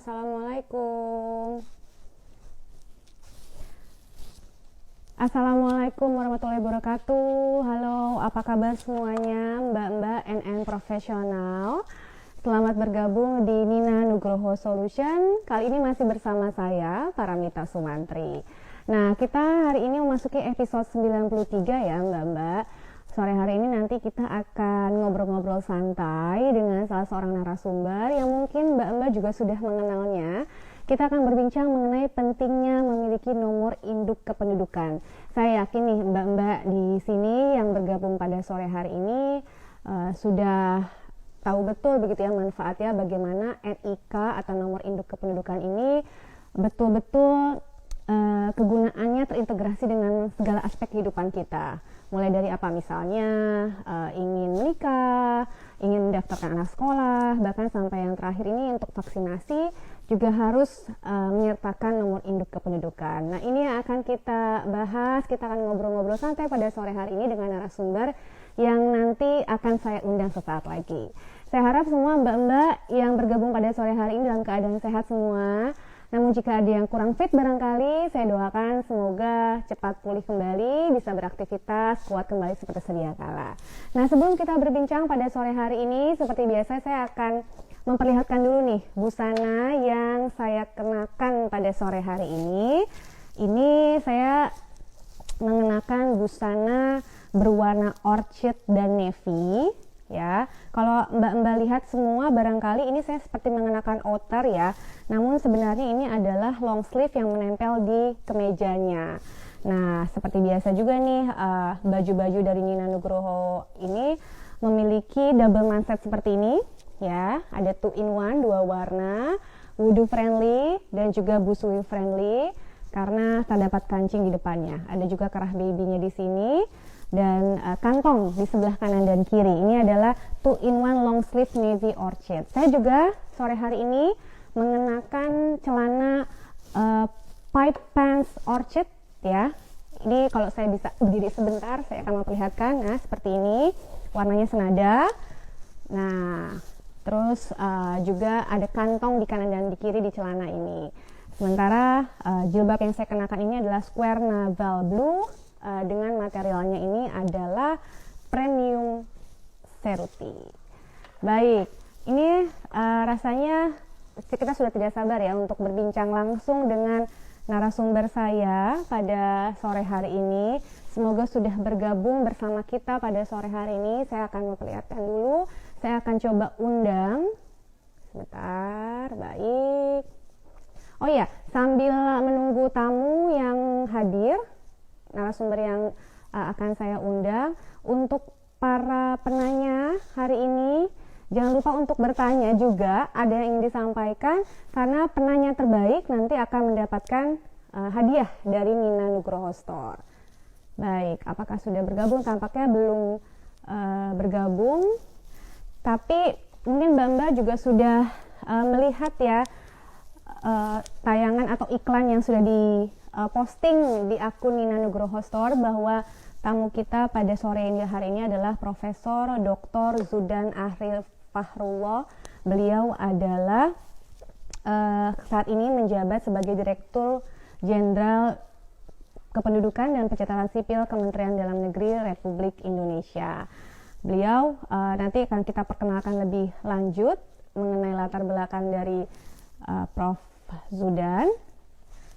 Assalamualaikum. Assalamualaikum warahmatullahi wabarakatuh. Halo, apa kabar semuanya, mbak-mbak NN profesional? Selamat bergabung di Nina Nugroho Solution. Kali ini masih bersama saya, Paramita Sumantri. Nah, kita hari ini memasuki episode 93 ya, mbak-mbak. Sore hari ini nanti kita akan ngobrol-ngobrol santai dengan salah seorang narasumber yang mungkin mbak-mbak juga sudah mengenalnya. Kita akan berbincang mengenai pentingnya memiliki nomor induk kependudukan. Saya yakin nih mbak-mbak di sini yang bergabung pada sore hari ini sudah tahu betul begitu ya manfaatnya bagaimana NIK atau nomor induk kependudukan ini betul-betul kegunaannya terintegrasi dengan segala aspek kehidupan kita. Mulai dari apa misalnya ingin menikah, ingin mendaftarkan anak sekolah, bahkan sampai yang terakhir ini untuk vaksinasi juga harus menyertakan nomor induk kependudukan. Nah, ini yang akan kita bahas, kita akan ngobrol-ngobrol santai pada sore hari ini dengan narasumber yang nanti akan saya undang sesaat lagi. Saya harap semua mbak-mbak yang bergabung pada sore hari ini dalam keadaan sehat semua. Namun jika ada yang kurang fit barangkali, saya doakan semoga cepat pulih kembali, bisa beraktivitas, kuat kembali seperti sedia kala. Nah, sebelum kita berbincang pada sore hari ini, seperti biasa saya akan memperlihatkan dulu nih busana yang saya kenakan pada sore hari ini. Ini saya mengenakan busana berwarna orchid dan navy. Ya, kalau mbak-mbak lihat semua barangkali ini saya seperti mengenakan outer ya, namun sebenarnya ini adalah long sleeve yang menempel di kemejanya. Nah, seperti biasa juga nih baju-baju dari Nina Nugroho ini memiliki double manset seperti ini ya, ada 2-in-1 dua warna, wudu friendly dan juga busui friendly karena terdapat kancing di depannya. Ada juga kerah babynya di sini. Dan kantong di sebelah kanan dan kiri. Ini adalah 2-in-1 long sleeve navy orchid. Saya juga sore hari ini mengenakan celana pipe pants orchid ya. Ini kalau saya bisa berdiri sebentar, saya akan memperlihatkan. Nah, seperti ini, warnanya senada. Nah, terus juga ada kantong di kanan dan di kiri di celana ini. Sementara jilbab yang saya kenakan ini adalah square naval blue. Dengan materialnya ini adalah premium ceruti. Baik, ini rasanya kita sudah tidak sabar ya untuk berbincang langsung dengan narasumber saya pada sore hari ini. Semoga sudah bergabung bersama kita pada sore hari ini. Saya akan memperlihatkan dulu. Saya akan coba undang. Sebentar, baik. Oh ya, sambil menunggu tamu yang hadir, narasumber yang akan saya undang, untuk para penanya hari ini jangan lupa untuk bertanya juga, ada yang ingin disampaikan karena penanya terbaik nanti akan mendapatkan hadiah dari Nina Nugroho Store. Baik, apakah sudah bergabung? Tampaknya belum bergabung, tapi mungkin mbak-mbak juga sudah melihat ya tayangan atau iklan yang sudah posting di akun Nina Nugroho Store bahwa tamu kita pada sore ini hari ini adalah Profesor Dr. Zudan Ahril Fahrullah. Beliau adalah saat ini menjabat sebagai Direktur Jenderal Kependudukan dan Pencatatan Sipil Kementerian Dalam Negeri Republik Indonesia. Beliau nanti akan kita perkenalkan lebih lanjut mengenai latar belakang dari Prof. Zudan.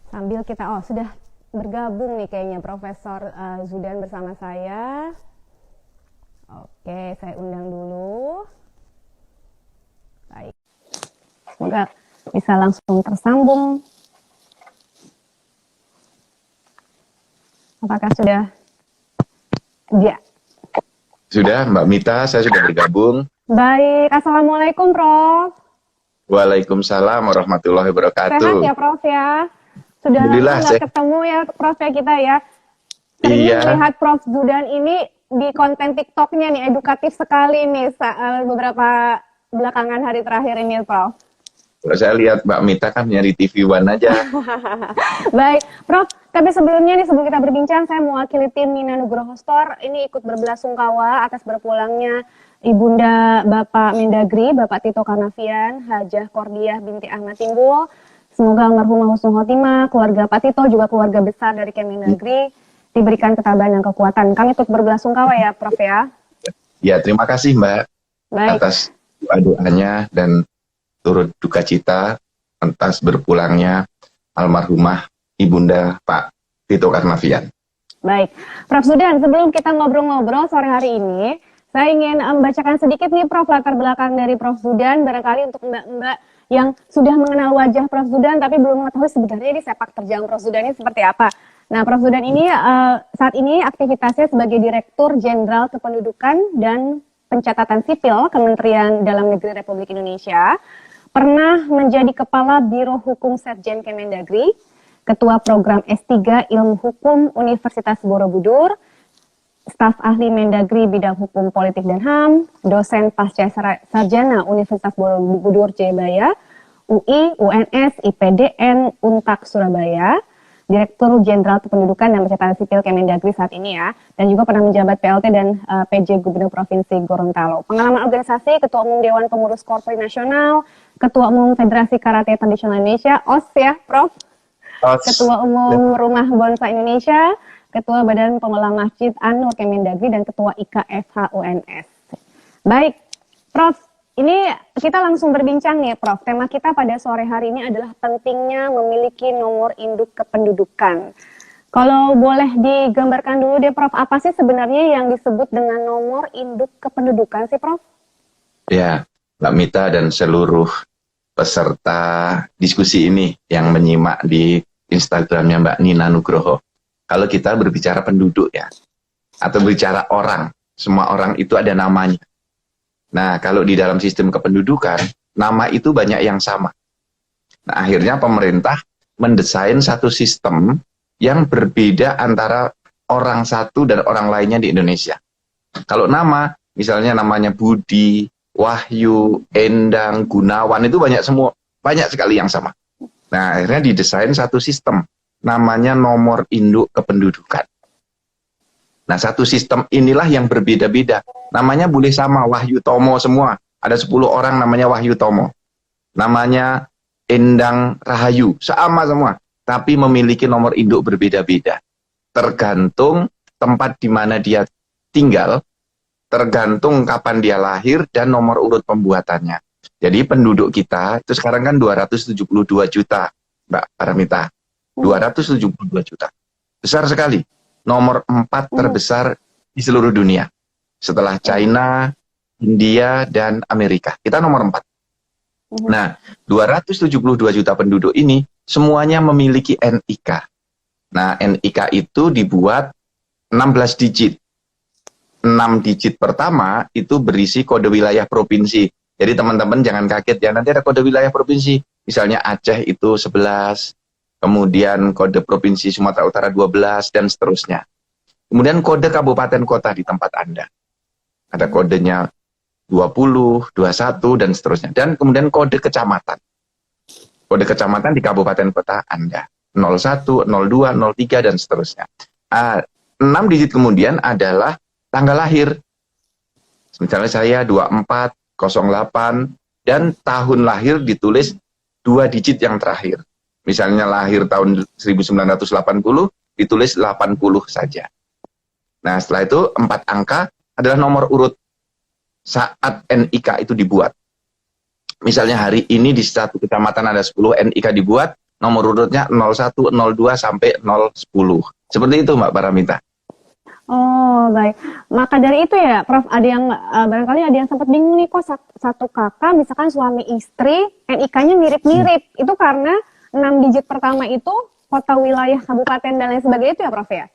Sambil kita, sudah bergabung nih kayaknya Profesor Zudan bersama saya. Oke, saya undang dulu. Baik. Semoga bisa langsung tersambung. Apakah sudah? Ya. Sudah, Mbak Mita, saya sudah bergabung. Baik, Assalamualaikum Prof. Waalaikumsalam warahmatullahi wabarakatuh. Sehat ya Prof ya? Sudah lama nggak ketemu ya Prof ya kita ya. Sering melihat Prof Zudan ini di konten TikToknya nih, edukatif sekali nih beberapa belakangan hari terakhir ini Prof. Kalau saya lihat Mbak Mita kan nyari TV One aja. Baik, Prof. Tapi sebelumnya nih, sebelum kita berbincang, saya mewakili tim Nina Nugroho Store ini ikut berbelasungkawa atas berpulangnya Ibunda Bapak Mendagri, Bapak Tito Karnavian, Hajah Kordiah binti Ahmad Timbul. Semoga almarhumah husnul khotimah, keluarga Pak Tito, juga keluarga besar dari Kemendagri diberikan ketabahan dan kekuatan. Kami ikut berbelasungkawa ya, Prof ya. Ya, terima kasih Mbak Baik. atas doa-doanya dan turut duka cita atas berpulangnya almarhumah Ibunda Pak Tito Karnavian. Baik, Prof Zudan, sebelum kita ngobrol-ngobrol sore hari ini, saya ingin membacakan sedikit nih Prof latar belakang dari Prof Zudan, barangkali untuk mbak-mbak yang sudah mengenal wajah Prof Zudan tapi belum mengetahui sebenarnya ini sepak terjang Prof Zudan ini seperti apa. Nah, Prof Zudan ini saat ini aktivitasnya sebagai Direktur Jenderal Kependudukan dan Pencatatan Sipil Kementerian Dalam Negeri Republik Indonesia, pernah menjadi Kepala Biro Hukum Setjen Kemendagri, Ketua Program S3 Ilmu Hukum Universitas Borobudur, Staf Ahli Mendagri Bidang Hukum Politik dan HAM, Dosen Pasca Sarjana Universitas Borobudur Jayabaya, UI, UNS, IPDN, Untak Surabaya, Direktur Jenderal Kependudukan dan Pencatatan Sipil Kemendagri saat ini ya, dan juga pernah menjabat PLT dan PJ Gubernur Provinsi Gorontalo. Pengalaman organisasi, Ketua Umum Dewan Pengurus Korporat Nasional, Ketua Umum Federasi Karate Tradisional Indonesia, OS ya, Prof. Ketua Umum Rumah Bonsai Indonesia, Ketua Badan Pengelola Masjid An-Nur Kemendagri, dan Ketua IKFH UNS. Baik, Prof. Ini kita langsung berbincang nih, Prof. Tema kita pada sore hari ini adalah pentingnya memiliki nomor induk kependudukan. Kalau boleh digambarkan dulu deh, Prof. Apa sih sebenarnya yang disebut dengan nomor induk kependudukan sih, Prof? Ya, Mbak Mita dan seluruh peserta diskusi ini yang menyimak di Instagramnya Mbak Nina Nugroho. Kalau kita berbicara penduduk ya, atau bicara orang, semua orang itu ada namanya. Nah, kalau di dalam sistem kependudukan, nama itu banyak yang sama. Nah, akhirnya pemerintah mendesain satu sistem yang berbeda antara orang satu dan orang lainnya di Indonesia. Kalau nama, misalnya namanya Budi, Wahyu, Endang, Gunawan, itu banyak sekali yang sama. Nah, akhirnya didesain satu sistem, namanya nomor induk kependudukan. Nah, satu sistem inilah yang berbeda-beda. Namanya boleh sama, Wahyu Tomo semua. Ada 10 orang namanya Wahyu Tomo. Namanya Endang Rahayu, sama semua. Tapi memiliki nomor induk berbeda-beda. Tergantung tempat di mana dia tinggal, tergantung kapan dia lahir, dan nomor urut pembuatannya. Jadi penduduk kita, itu sekarang kan 272 juta, Mbak Paramita. 272 juta. Besar sekali. Nomor 4 terbesar di seluruh dunia. Setelah China, India, dan Amerika. Kita nomor 4. Nah, 272 juta penduduk ini semuanya memiliki NIK. Nah, NIK itu dibuat 16 digit. 6 digit pertama itu berisi kode wilayah provinsi. Jadi teman-teman jangan kaget ya, nanti ada kode wilayah provinsi. Misalnya Aceh itu 11, kemudian kode provinsi Sumatera Utara 12, dan seterusnya. Kemudian kode kabupaten kota di tempat Anda. Ada kodenya 20, 21, dan seterusnya. Dan kemudian kode kecamatan. Kode kecamatan di kabupaten kota Anda. 01, 02, 03, dan seterusnya. 6 digit kemudian adalah tanggal lahir. Misalnya saya 2408, dan tahun lahir ditulis 2 digit yang terakhir. Misalnya lahir tahun 1980, ditulis 80 saja. Nah, setelah itu 4 angka adalah nomor urut saat NIK itu dibuat. Misalnya hari ini di satu kecamatan ada 10 NIK dibuat, nomor urutnya 01, 02, sampai 010. Seperti itu Mbak Paramita. Oh, baik. Maka dari itu ya, Prof, ada yang barangkali ada yang sempat bingung nih, kok satu kakak, misalkan suami istri, NIK-nya mirip-mirip. Itu karena 6 digit pertama itu kota, wilayah, kabupaten, dan lain sebagainya itu ya, Prof ya?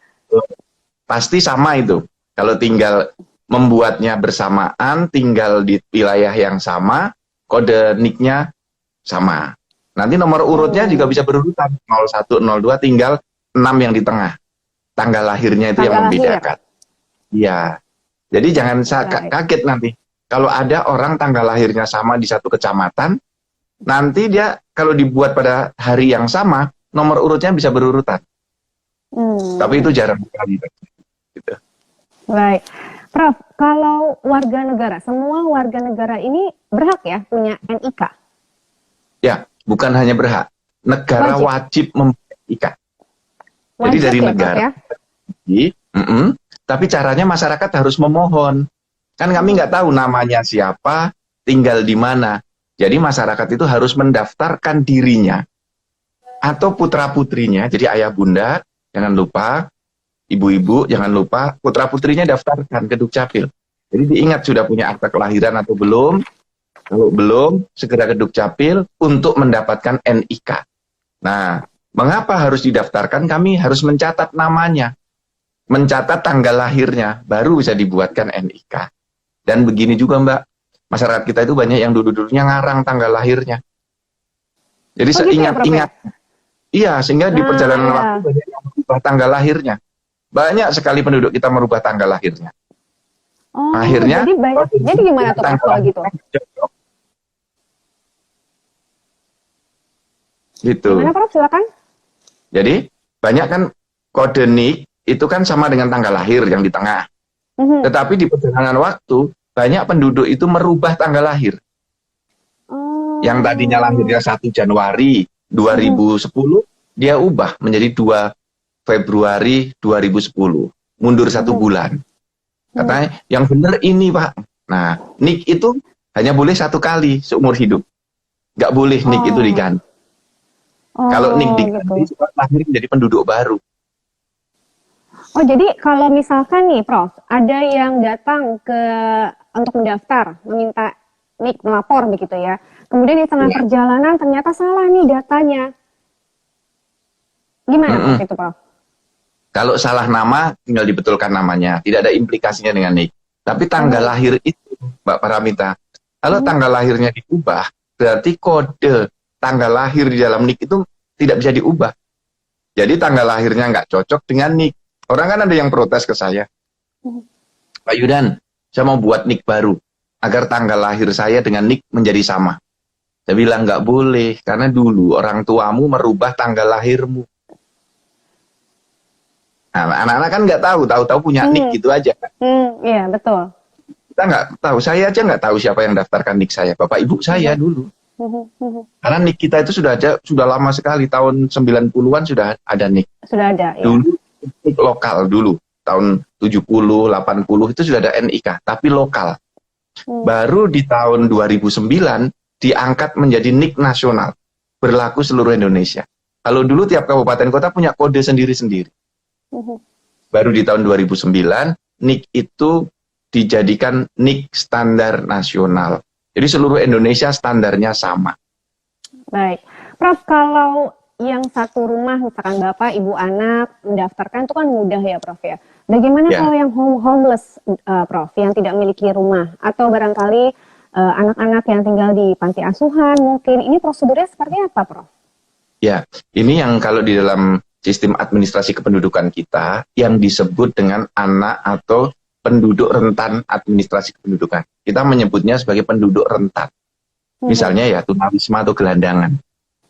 Pasti sama itu. Kalau tinggal membuatnya bersamaan, tinggal di wilayah yang sama, kode NIK-nya sama. Nanti nomor urutnya juga bisa berurutan. 01, 02, tinggal 6 yang di tengah. Tanggal lahirnya itu yang membedakan. Iya. Jadi jangan kaget nanti. Kalau ada orang tanggal lahirnya sama di satu kecamatan, nanti dia kalau dibuat pada hari yang sama, nomor urutnya bisa berurutan. Tapi itu jarang sekali. Gitu. Baik. Prof, kalau warga negara, semua warga negara ini berhak ya punya NIK? Ya, bukan hanya berhak. Negara wajib mempunyai NIK. Jadi dari ya, negara. Prof, ya? Tapi caranya masyarakat harus memohon. Kan kami nggak tahu namanya siapa, tinggal di mana. Jadi masyarakat itu harus mendaftarkan dirinya atau putra-putrinya. Jadi ayah bunda, jangan lupa, ibu-ibu jangan lupa, putra-putrinya daftarkan ke Dukcapil. Jadi diingat sudah punya akta kelahiran atau belum. Kalau belum, segera ke Dukcapil untuk mendapatkan NIK. Nah, mengapa harus didaftarkan? Kami harus mencatat namanya, mencatat tanggal lahirnya, baru bisa dibuatkan NIK. Dan begini juga Mbak, masyarakat kita itu banyak yang dulu-dulunya ngarang tanggal lahirnya. Jadi seingat-ingat. Iya, sehingga di perjalanan waktu banyak yang merubah tanggal lahirnya. Banyak sekali penduduk kita merubah tanggal lahirnya. Akhirnya, jadi gimana tuh kalau gitu? Gitu. Gimana Prof, silakan. Jadi, banyak kan kode NIK itu kan sama dengan tanggal lahir yang di tengah. Tetapi di perjalanan waktu, banyak penduduk itu merubah tanggal lahir. Yang tadinya lahirnya 1 Januari 2010, dia ubah menjadi 2 Februari 2010. Mundur 1 bulan. Katanya, yang benar ini Pak. Nah, NIK itu hanya boleh 1 kali seumur hidup. Nggak boleh NIK itu diganti. Kalau NIK diganti, gitu. Lahir menjadi penduduk baru. Oh, jadi kalau misalkan nih Prof, ada yang datang untuk mendaftar, meminta NIK, melapor begitu ya. Kemudian di tengah perjalanan ternyata salah nih datanya. Gimana Prof itu Prof? Kalau salah nama, tinggal dibetulkan namanya. Tidak ada implikasinya dengan NIK. Tapi tanggal lahir itu, Mbak Paramita, kalau tanggal lahirnya diubah, berarti kode tanggal lahir di dalam NIK itu tidak bisa diubah. Jadi tanggal lahirnya nggak cocok dengan NIK. Orang kan ada yang protes ke saya. Pak Yudan, saya mau buat NIK baru. Agar tanggal lahir saya dengan NIK menjadi sama. Saya bilang nggak boleh. Karena dulu orang tuamu merubah tanggal lahirmu. Nah, anak-anak kan nggak tahu punya NIK gitu aja. Iya, betul. Kita nggak tahu. Saya aja nggak tahu siapa yang daftarkan NIK saya. Bapak ibu saya dulu. Karena NIK kita itu sudah lama sekali. Tahun 90-an sudah ada NIK. Sudah ada, ya. Dulu lokal dulu, tahun 70, 80 itu sudah ada NIK, tapi lokal. Baru di tahun 2009 diangkat menjadi NIK nasional, berlaku seluruh Indonesia. Kalau dulu tiap kabupaten kota punya kode sendiri-sendiri. Baru di tahun 2009, NIK itu dijadikan NIK standar nasional. Jadi seluruh Indonesia standarnya sama. Baik. Prof, kalau yang satu rumah, misalkan bapak, ibu, anak, mendaftarkan itu kan mudah ya Prof ya. Bagaimana kalau yang homeless Prof, yang tidak memiliki rumah, atau barangkali anak-anak yang tinggal di panti asuhan mungkin, ini prosedurnya seperti apa Prof? Ya, ini yang kalau di dalam sistem administrasi kependudukan kita, yang disebut dengan anak atau penduduk rentan administrasi kependudukan. Kita menyebutnya sebagai penduduk rentan. Misalnya ya tunawisma atau gelandangan.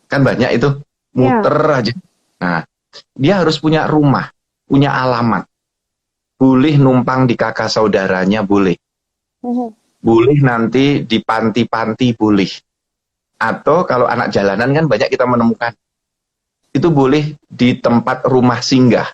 Kan banyak itu. Muter aja. Nah, dia harus punya rumah, punya alamat. Boleh numpang di kakak saudaranya, boleh. Boleh nanti di panti-panti, boleh. Atau kalau anak jalanan kan banyak kita menemukan. Itu boleh di tempat rumah singgah.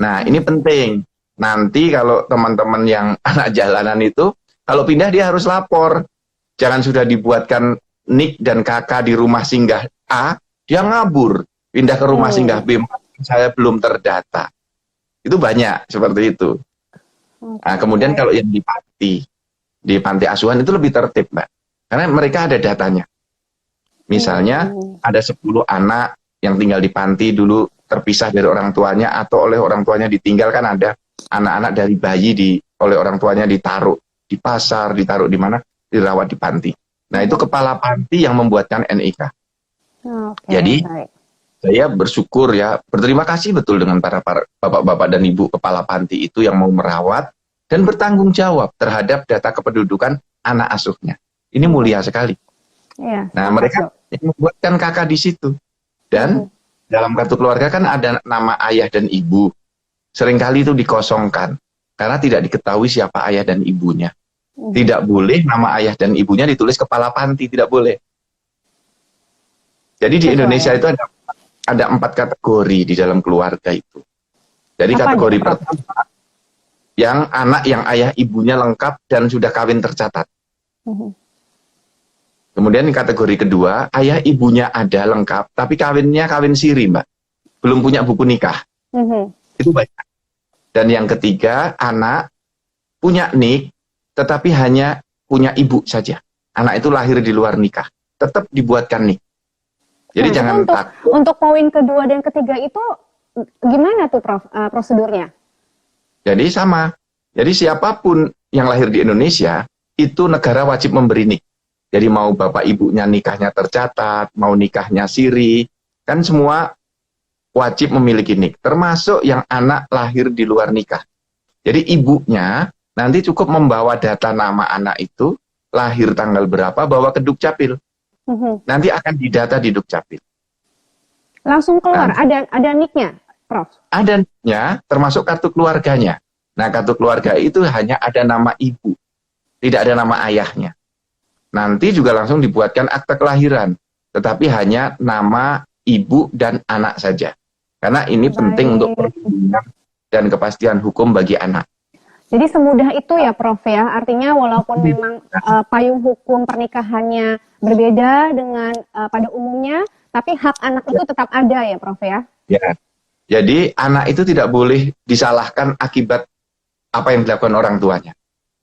Nah, ini penting. Nanti kalau teman-teman yang anak jalanan itu, kalau pindah dia harus lapor. Jangan sudah dibuatkan NIK dan KK di rumah singgah A, dia ngabur, pindah ke rumah singgah B, saya belum terdata. Itu banyak seperti itu. Nah, kemudian kalau yang di panti asuhan itu lebih tertib, Mbak. Karena mereka ada datanya. Misalnya ada 10 anak yang tinggal di panti dulu terpisah dari orang tuanya atau oleh orang tuanya ditinggal, kan ada anak-anak dari bayi oleh orang tuanya ditaruh di pasar, ditaruh di mana, dirawat di panti. Nah, itu kepala panti yang membuatkan NIK. Jadi saya bersyukur ya, berterima kasih betul dengan para bapak-bapak dan ibu kepala panti itu yang mau merawat dan bertanggung jawab terhadap data kependudukan anak asuhnya. Ini mulia sekali. Iya, Nah, sepakat, mereka Dok. yang membuatkan kakak di situ. Dan dalam kartu keluarga kan ada nama ayah dan ibu. Seringkali itu dikosongkan karena tidak diketahui siapa ayah dan ibunya. Tidak boleh nama ayah dan ibunya ditulis kepala panti, tidak boleh. Jadi di Sesuai Indonesia ya. itu ada 4 kategori di dalam keluarga itu. Jadi Apa aja kategori tuh, Prof? pertama yang anak yang ayah ibunya lengkap dan sudah kawin tercatat. Mhm. Kemudian kategori kedua, ayah ibunya ada lengkap, tapi kawinnya kawin siri, Mbak. Belum punya buku nikah. Mhm. Itu banyak. Dan yang ketiga, anak punya nik, tetapi hanya punya ibu saja. Anak itu lahir di luar nikah. Tetap dibuatkan nik. Jadi Nah, itu jangan takut. untuk poin kedua dan ketiga itu gimana tuh, Prof, prosedurnya? Jadi sama. Jadi siapapun yang lahir di Indonesia, itu negara wajib memberi nik. Jadi mau bapak ibunya nikahnya tercatat, mau nikahnya siri, kan semua wajib memiliki nik. Termasuk yang anak lahir di luar nikah. Jadi ibunya nanti cukup membawa data nama anak itu, lahir tanggal berapa, bawa ke Dukcapil. Mhm. Nanti akan didata di Dukcapil. Langsung keluar, Nah, ada nicknya, Prof? ada niknya, termasuk kartu keluarganya. Nah, kartu keluarga itu hanya ada nama ibu, tidak ada nama ayahnya. Nanti juga langsung dibuatkan akte kelahiran, tetapi hanya nama ibu dan anak saja. Karena ini penting untuk Baik. perlindungan dan kepastian hukum bagi anak. Jadi semudah itu ya, Prof ya. Artinya walaupun memang payung hukum pernikahannya berbeda dengan pada umumnya, tapi hak anak itu tetap ada ya, Prof ya. Ya. Jadi anak itu tidak boleh disalahkan akibat apa yang dilakukan orang tuanya.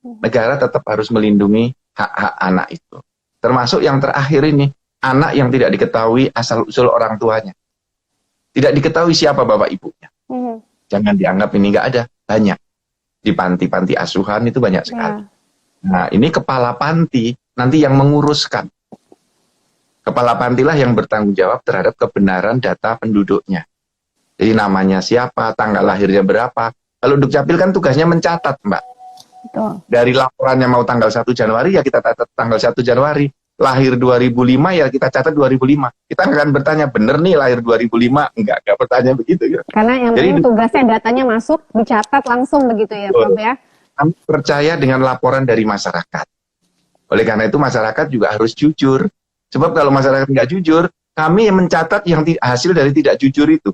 Negara tetap harus melindungi hak-hak anak itu. Termasuk yang terakhir ini, anak yang tidak diketahui asal-usul orang tuanya. Tidak diketahui siapa bapak ibunya. Mhm. Jangan dianggap ini nggak ada. Banyak. Di panti-panti asuhan itu banyak sekali. Ya. Nah, ini kepala panti nanti yang menguruskan. Kepala pantilah yang bertanggung jawab terhadap kebenaran data penduduknya. Jadi namanya siapa, tanggal lahirnya berapa. Kalau Dukcapil kan tugasnya mencatat, Mbak. Betul. Dari laporannya mau tanggal 1 Januari, ya kita catat tanggal 1 Januari. Lahir 2005, ya kita catat 2005. Kita akan bertanya, bener nih lahir 2005? Enggak bertanya begitu. Ya. Karena yang Jadi, penting tugasnya datanya masuk, dicatat langsung begitu ya, Betul. Prof ya. kami percaya dengan laporan dari masyarakat. Oleh karena itu masyarakat juga harus jujur. Sebab kalau masyarakat nggak jujur, kami yang mencatat yang hasil dari tidak jujur itu.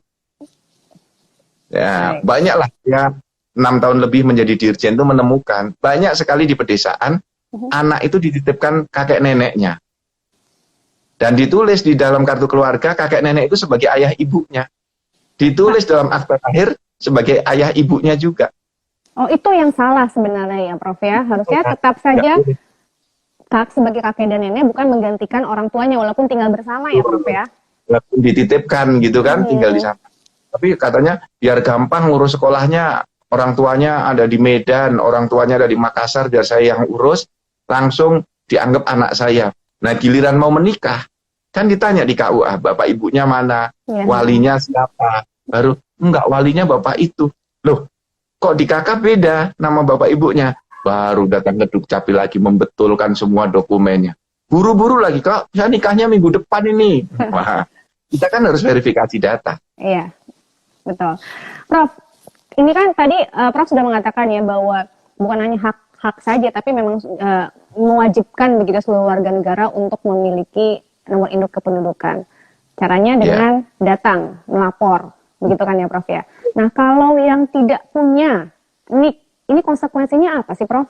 Ya, Baik. banyaklah ya 6 tahun lebih menjadi dirjen itu menemukan banyak sekali di pedesaan anak itu dititipkan kakek neneknya. Dan ditulis di dalam kartu keluarga kakek nenek itu sebagai ayah ibunya. Ditulis dalam akta lahir sebagai ayah ibunya juga. Oh, itu yang salah sebenarnya ya, Prof ya. Harusnya tetap saja sebagai kakek dan nenek bukan menggantikan orang tuanya walaupun tinggal bersama ya, Prof ya. Walaupun dititipkan gitu kan, tinggal di sana. Tapi katanya biar gampang ngurus sekolahnya, orang tuanya ada di Medan, orang tuanya ada di Makassar, biar saya yang urus, langsung dianggap anak saya. Nah, giliran mau menikah, kan ditanya di KUA, bapak ibunya mana, Ya. walinya siapa, baru enggak, walinya bapak itu. Loh, kok di KK beda nama bapak ibunya? Baru datang ke Dukcapil lagi membetulkan semua dokumennya. Buru-buru lagi, kok saya nikahnya minggu depan ini. Wah, kita kan harus verifikasi data. Iya, betul. Prof, ini kan tadi Prof sudah mengatakan ya bahwa bukan hanya hak saja, tapi memang mewajibkan begitu seluruh warga negara untuk memiliki nomor induk kependudukan. Caranya dengan datang, melapor, begitu kan ya, Prof ya. Nah, kalau yang tidak punya NIK, ini konsekuensinya apa sih, Prof?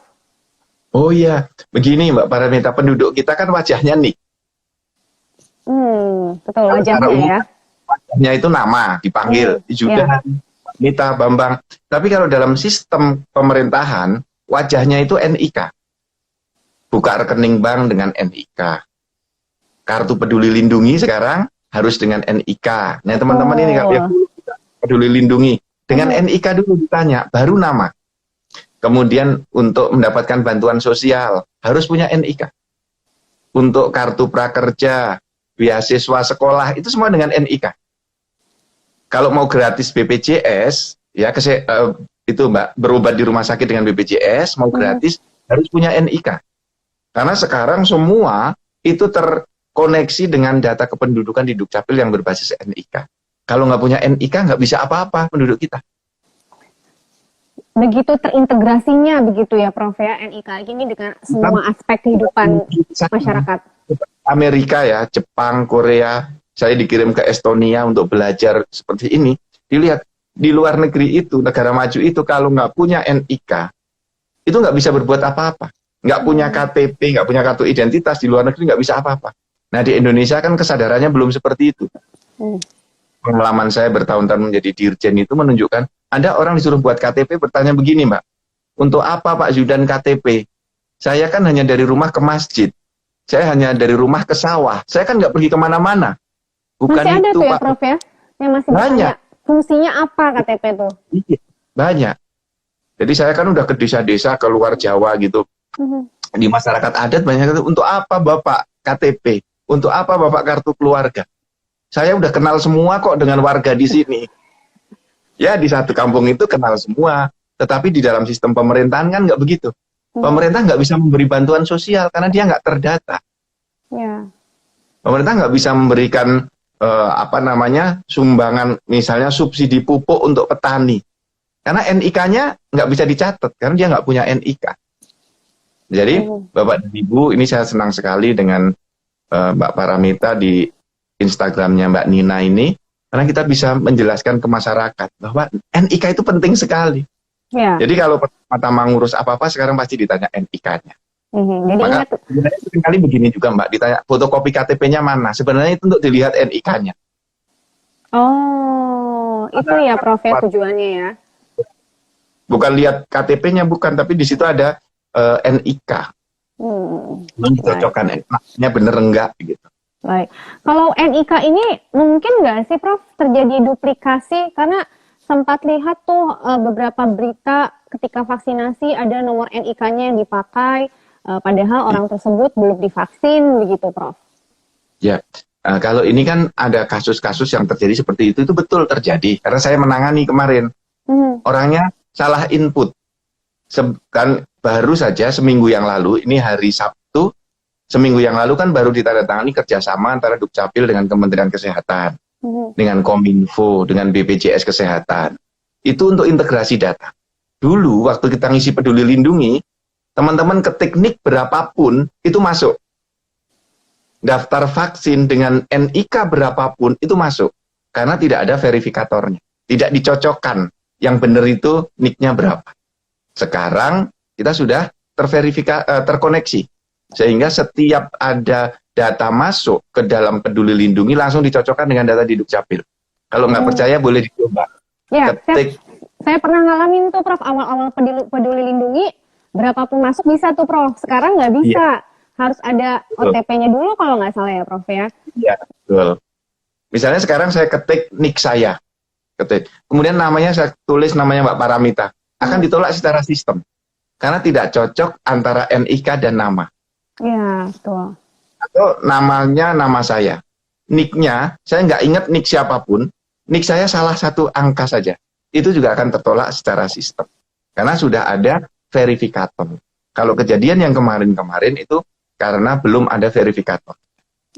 Oh iya, begini Mbak, parameter penduduk kita kan wajahnya nih. Betul, wajahnya ya. Wajahnya itu nama, dipanggil, Judan, Nita, Bambang. Tapi kalau dalam sistem pemerintahan, wajahnya itu NIK. Buka rekening bank dengan NIK. Kartu peduli lindungi sekarang harus dengan NIK. Nah teman-teman ini ya, peduli lindungi. Dengan NIK dulu ditanya, baru nama. Kemudian untuk mendapatkan bantuan sosial, harus punya NIK. Untuk kartu prakerja, beasiswa sekolah, itu semua dengan NIK. Kalau mau gratis BPJS, ya itu Mbak, berobat di rumah sakit dengan BPJS, mau gratis, harus punya NIK. Karena sekarang semua itu koneksi dengan data kependudukan di Dukcapil yang berbasis NIK. Kalau nggak punya NIK, nggak bisa apa-apa penduduk kita. Begitu terintegrasinya begitu ya Prof ya, NIK ini dengan semua aspek kehidupan masyarakat. Amerika ya, Jepang, Korea, saya dikirim ke Estonia untuk belajar seperti ini. Dilihat di luar negeri itu, negara maju itu kalau nggak punya NIK, itu nggak bisa berbuat apa-apa. Nggak punya KTP, nggak punya kartu identitas, di luar negeri nggak bisa apa-apa. Nah di Indonesia kan kesadarannya belum seperti itu. Pengalaman saya bertahun-tahun menjadi dirjen itu menunjukkan, ada orang disuruh buat KTP bertanya begini Mbak, untuk apa Pak Zudan KTP? Saya kan hanya dari rumah ke masjid, saya hanya dari rumah ke sawah, saya kan nggak pergi kemana-mana. Bukan masih ada itu, tuh ya Pak. Prof ya, yang masih Banyak. bertanya fungsinya apa KTP tuh? Iya, banyak. Jadi saya kan udah ke desa-desa, ke luar Jawa gitu. Di masyarakat adat banyak itu, untuk apa Bapak KTP? Untuk apa Bapak kartu keluarga? Saya udah kenal semua kok dengan warga di sini. Ya di satu kampung itu kenal semua. Tetapi di dalam sistem pemerintahan kan nggak begitu. Pemerintah nggak bisa memberi bantuan sosial karena dia nggak terdata. Ya. Pemerintah nggak bisa memberikan sumbangan, misalnya subsidi pupuk untuk petani. Karena NIK-nya nggak bisa dicatat karena dia nggak punya NIK. Jadi Bapak dan Ibu, ini saya senang sekali dengan Mbak Paramita di Instagramnya Mbak Nina ini, karena kita bisa menjelaskan ke masyarakat bahwa NIK itu penting sekali. Ya. Jadi kalau pertama ngurus apa-apa sekarang pasti ditanya NIK-nya. Jadi Maka sebenarnya seringkali begini juga Mbak, ditanya fotokopi KTP-nya mana, sebenarnya itu untuk dilihat NIK-nya. Oh, itu ya Prof ya tujuannya ya. Bukan lihat KTP-nya, bukan, tapi di situ ada NIK. Dicocokkan NIK-nya bener enggak gitu. Baik. Kalau NIK ini mungkin nggak sih Prof terjadi duplikasi, karena sempat lihat tuh beberapa berita ketika vaksinasi ada nomor NIK-nya yang dipakai, padahal orang tersebut belum divaksin begitu Prof. Ya, kalau ini kan ada kasus-kasus yang terjadi seperti itu betul terjadi. Karena saya menangani kemarin. Orangnya salah input. Kan baru saja seminggu yang lalu, ini hari Sabtu, seminggu yang lalu kan baru ditandatangani kerjasama antara Dukcapil dengan Kementerian Kesehatan, dengan Kominfo, dengan BPJS Kesehatan. Itu untuk integrasi data. Dulu waktu kita ngisi Peduli Lindungi, teman-teman ketik NIK berapapun itu masuk. Daftar vaksin dengan NIK berapapun itu masuk. Karena tidak ada verifikatornya. Tidak dicocokkan. Yang benar itu NIK-nya berapa. Sekarang kita sudah terkoneksi. Sehingga setiap ada data masuk ke dalam Peduli Lindungi langsung dicocokkan dengan data di Dukcapil. Kalau nggak percaya boleh dicoba. Ya, saya pernah ngalamin tuh Prof, awal-awal Peduli Lindungi berapapun masuk bisa tuh Prof. Sekarang nggak bisa. Harus ada OTP-nya dulu kalau nggak salah ya Prof ya. Iya, betul. Misalnya sekarang saya ketik NIK saya. Kemudian namanya saya tulis namanya Mbak Paramita. Akan ditolak secara sistem. Karena tidak cocok antara NIK dan nama. Iya, betul. Atau namanya nama saya. NIK-nya, saya nggak ingat NIK siapapun. NIK saya salah satu angka saja. Itu juga akan tertolak secara sistem. Karena sudah ada verifikator. Kalau kejadian yang kemarin-kemarin itu karena belum ada verifikator.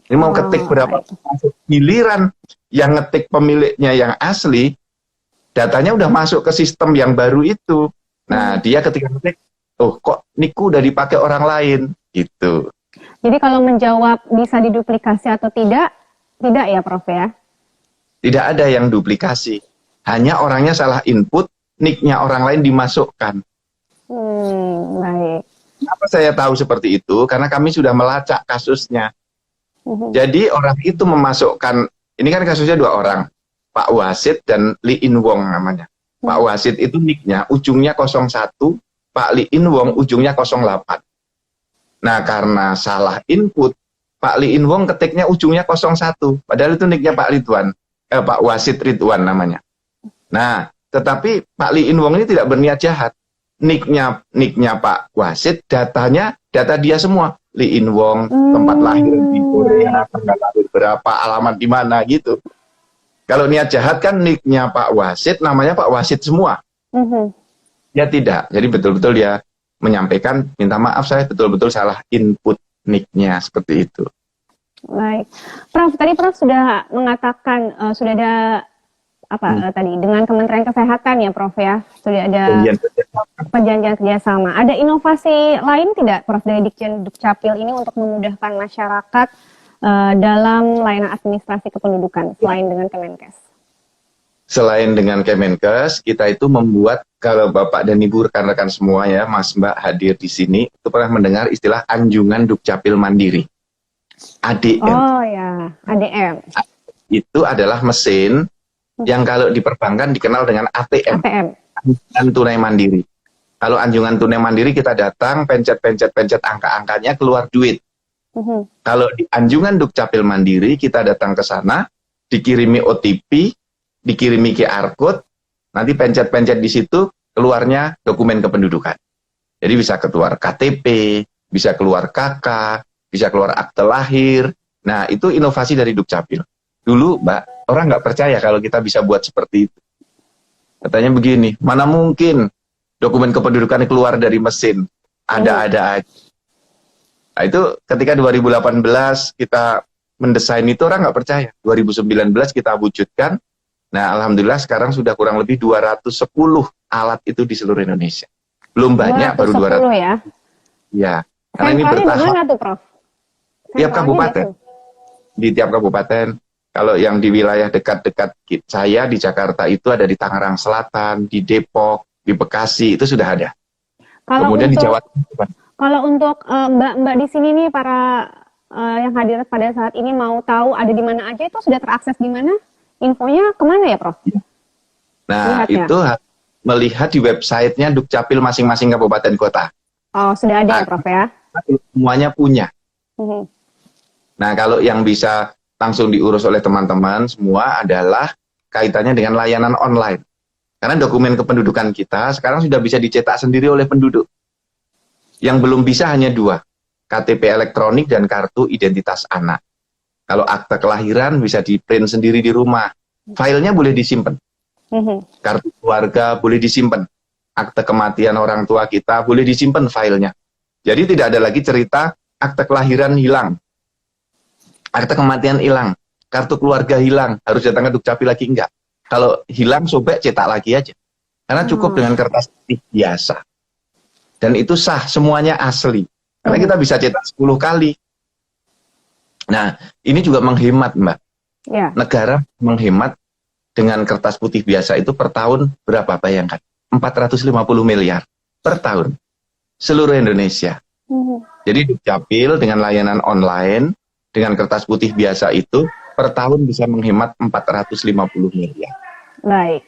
Ini mau ketik berapa masuk giliran yang ngetik pemiliknya yang asli, datanya udah masuk ke sistem yang baru itu. Nah, dia ketika ngetik, oh kok NIK-ku udah dipakai orang lain, gitu. Jadi kalau menjawab bisa diduplikasi atau tidak ya Prof ya? Tidak ada yang duplikasi. Hanya orangnya salah input, NIK-nya orang lain dimasukkan. Baik. Kenapa saya tahu seperti itu? Karena kami sudah melacak kasusnya. Jadi orang itu memasukkan, ini kan kasusnya 2 orang, Pak Wasid dan Lee In Wong namanya. Pak Wasid itu NIK-nya ujungnya 01, Pak Lee In Wong ujungnya 08. Nah karena salah input, Pak Lee In Wong ketiknya ujungnya 01, padahal itu NIK-nya Pak Wasid Ridwan namanya. Nah tetapi Pak Lee In Wong ini tidak berniat jahat. NIK-nya Pak Wasid, data dia semua. Lee In Wong, tempat lahir di Korea, tanggal lahir berapa, alamat di mana gitu. Kalau niat jahat kan NIK-nya Pak Wasid, namanya Pak Wasid semua. Ya tidak. Jadi betul-betul dia menyampaikan, minta maaf saya betul-betul salah input NIK-nya seperti itu. Baik, Prof. Tadi Prof sudah mengatakan sudah ada tadi dengan Kementerian Kesehatan ya, Prof ya, sudah ada perjanjian kerjasama. Ada inovasi lain tidak, Prof, dari Ditjen Dukcapil ini untuk memudahkan masyarakat dalam layanan administrasi kependudukan selain dengan Kemenkes? Selain dengan Kemenkes, kita itu membuat, kalau Bapak dan Ibu rekan-rekan semua ya, Mas Mbak hadir di sini, itu pernah mendengar istilah Anjungan Dukcapil Mandiri. ADM. Oh ya, ADM. Itu adalah mesin yang kalau di perbankan dikenal dengan ATM. Anjungan Tunai Mandiri. Kalau Anjungan Tunai Mandiri kita datang, pencet angka-angkanya, keluar duit. Kalau di Anjungan Dukcapil Mandiri, kita datang ke sana, dikirimi OTP, dikirimi QR code, nanti pencet-pencet di situ, keluarnya dokumen kependudukan. Jadi bisa keluar KTP, bisa keluar KK, bisa keluar akte lahir. Nah, itu inovasi dari Dukcapil. Dulu, Mbak, orang nggak percaya kalau kita bisa buat seperti itu. Katanya begini, mana mungkin dokumen kependudukan keluar dari mesin, ada-ada aja. Nah, itu ketika 2018 kita mendesain itu orang nggak percaya. 2019 kita wujudkan. Nah, alhamdulillah sekarang sudah kurang lebih 210 alat itu di seluruh Indonesia. Belum banyak, baru 200. Ya? Ya, karena ini bertahap. Di mana tuh, Prof? Tiap kabupaten. Di tiap kabupaten. Kalau yang di wilayah dekat-dekat saya di Jakarta itu ada di Tangerang Selatan, di Depok, di Bekasi, itu sudah ada. Kemudian di Jawa Timur. Kalau untuk mbak-mbak di sini nih, para yang hadir pada saat ini mau tahu ada di mana aja, itu sudah terakses di mana? Infonya kemana ya, Prof? Nah, itu melihat di websitenya Dukcapil masing-masing kabupaten kota. Oh, sudah ada ya, Prof ya? Semuanya punya. Nah, kalau yang bisa langsung diurus oleh teman-teman semua adalah kaitannya dengan layanan online. Karena dokumen kependudukan kita sekarang sudah bisa dicetak sendiri oleh penduduk. Yang belum bisa hanya 2, KTP elektronik dan kartu identitas anak. Kalau akte kelahiran bisa di-print sendiri di rumah. Filenya boleh disimpan. Kartu keluarga boleh disimpan. Akte kematian orang tua kita boleh disimpan filenya. Jadi tidak ada lagi cerita akte kelahiran hilang, akte kematian hilang, kartu keluarga hilang, harus datang ke Dukcapil lagi, enggak. Kalau hilang, sobek cetak lagi aja. Karena cukup dengan kertas putih biasa. Dan itu sah, semuanya asli. Karena kita bisa cetak 10 kali. Nah, ini juga menghemat, Mbak. Ya. Negara menghemat dengan kertas putih biasa itu per tahun berapa, bayangkan? 450 miliar per tahun. Seluruh Indonesia. Jadi Dukcapil dengan layanan online, dengan kertas putih biasa itu, per tahun bisa menghemat 450 miliar. Baik.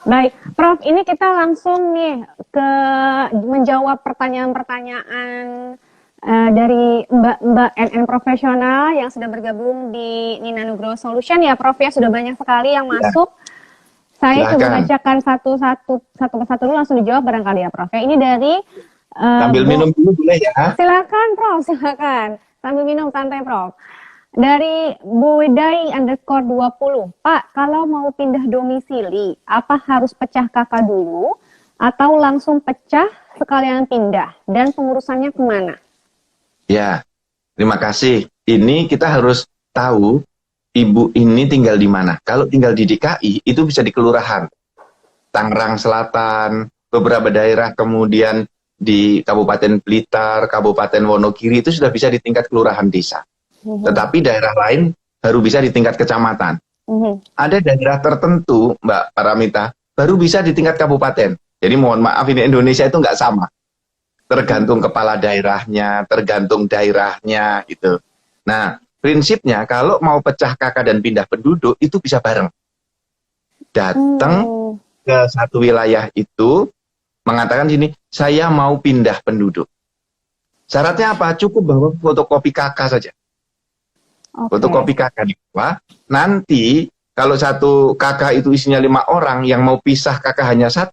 Baik, Prof, ini kita langsung nih ke menjawab pertanyaan-pertanyaan dari Mbak NN profesional yang sudah bergabung di Nina Nugroho Solution ya, Prof ya, sudah banyak sekali yang masuk. Saya coba bacakan satu persatu dulu, langsung dijawab barangkali ya, Prof. Ya, ini dari sambil minum dulu boleh ya? Silakan, Prof, silakan. Sambil minum santai, Prof. Dari Bu Widai _20, Pak, kalau mau pindah domisili, apa harus pecah KK dulu atau langsung pecah sekalian pindah? Dan pengurusannya kemana? Ya, terima kasih. Ini kita harus tahu Ibu ini tinggal di mana. Kalau tinggal di DKI, itu bisa di kelurahan. Tangerang Selatan, beberapa daerah, kemudian di Kabupaten Blitar, Kabupaten Wonogiri, itu sudah bisa di tingkat kelurahan desa. Tetapi daerah lain baru bisa di tingkat kecamatan. Ada daerah tertentu, Mbak Paramita, baru bisa di tingkat kabupaten. Jadi mohon maaf, ini Indonesia itu nggak sama. Tergantung kepala daerahnya, tergantung daerahnya gitu. Nah, prinsipnya kalau mau pecah KK dan pindah penduduk itu bisa bareng. Datang ke satu wilayah itu, mengatakan sini, saya mau pindah penduduk. Syaratnya apa? Cukup bawa fotokopi KK saja. Fotokopi KK di bawah. Nanti kalau satu KK itu isinya 5 orang, yang mau pisah KK hanya 1,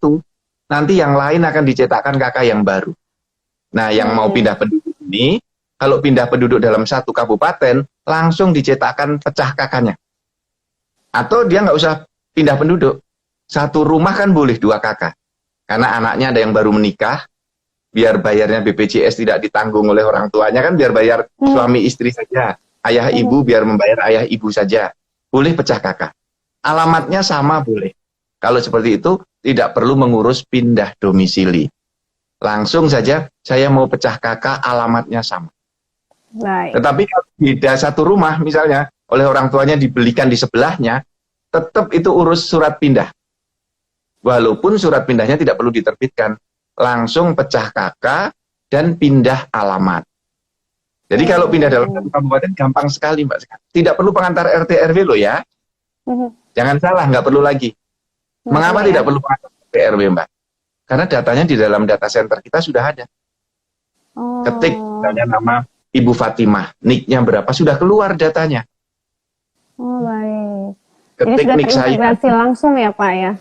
nanti yang lain akan dicetakkan KK yang baru. Nah, yang mau pindah penduduk ini, kalau pindah penduduk dalam satu kabupaten, langsung dicetakkan pecah KK-nya. Atau dia nggak usah pindah penduduk. Satu rumah kan boleh 2 KK. Karena anaknya ada yang baru menikah, biar bayarnya BPJS tidak ditanggung oleh orang tuanya, kan biar bayar suami istri saja. ayah ibu biar membayar ayah ibu saja. Boleh pecah KK. Alamatnya sama boleh. Kalau seperti itu, tidak perlu mengurus pindah domisili. Langsung saja, saya mau pecah KK, alamatnya sama. Baik. Tetapi kalau beda satu rumah, misalnya, oleh orang tuanya dibelikan di sebelahnya, tetap itu urus surat pindah. Walaupun surat pindahnya tidak perlu diterbitkan. Langsung pecah KK dan pindah alamat. Jadi kalau pindah dalam satu kabupaten gampang sekali, Mbak. Tidak perlu pengantar RT RW loh ya. Jangan salah, nggak perlu lagi. Mengapa tidak perlu pengantar RT RW, Mbak? Karena datanya di dalam data center kita sudah ada. Ketik misalnya nama Ibu Fatimah, nicknya berapa, sudah keluar datanya. Oh baik. Ketik Jadi sudah nick saya. terintegrasi langsung ya Pak ya?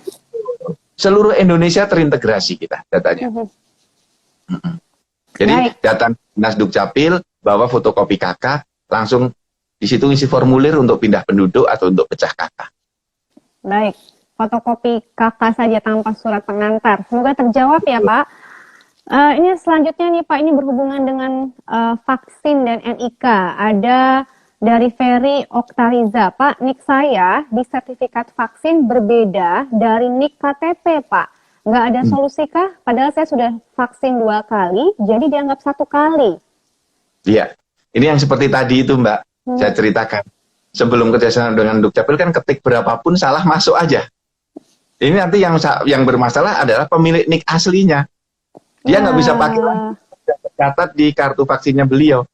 Seluruh Indonesia terintegrasi kita datanya. Jadi Baik. data Dinas Dukcapil, bawa fotokopi KK, langsung di situ isi formulir untuk pindah penduduk atau untuk pecah KK. Baik, fotokopi KK saja tanpa surat pengantar. Semoga terjawab ya Pak. Ini selanjutnya nih Pak, ini berhubungan dengan vaksin dan NIK. Ada dari Ferry Oktariza, Pak, nik saya di sertifikat vaksin berbeda dari nik KTP Pak. Nggak ada solusi kah? Padahal saya sudah vaksin 2 kali, jadi dianggap 1 kali. Iya, ini yang seperti tadi itu Mbak, saya ceritakan. Sebelum kerjasama dengan Dukcapil kan ketik berapapun salah masuk aja. Ini nanti yang bermasalah adalah pemilik nik aslinya. Dia nggak bisa pakai lagi, tercatat di kartu vaksinnya beliau.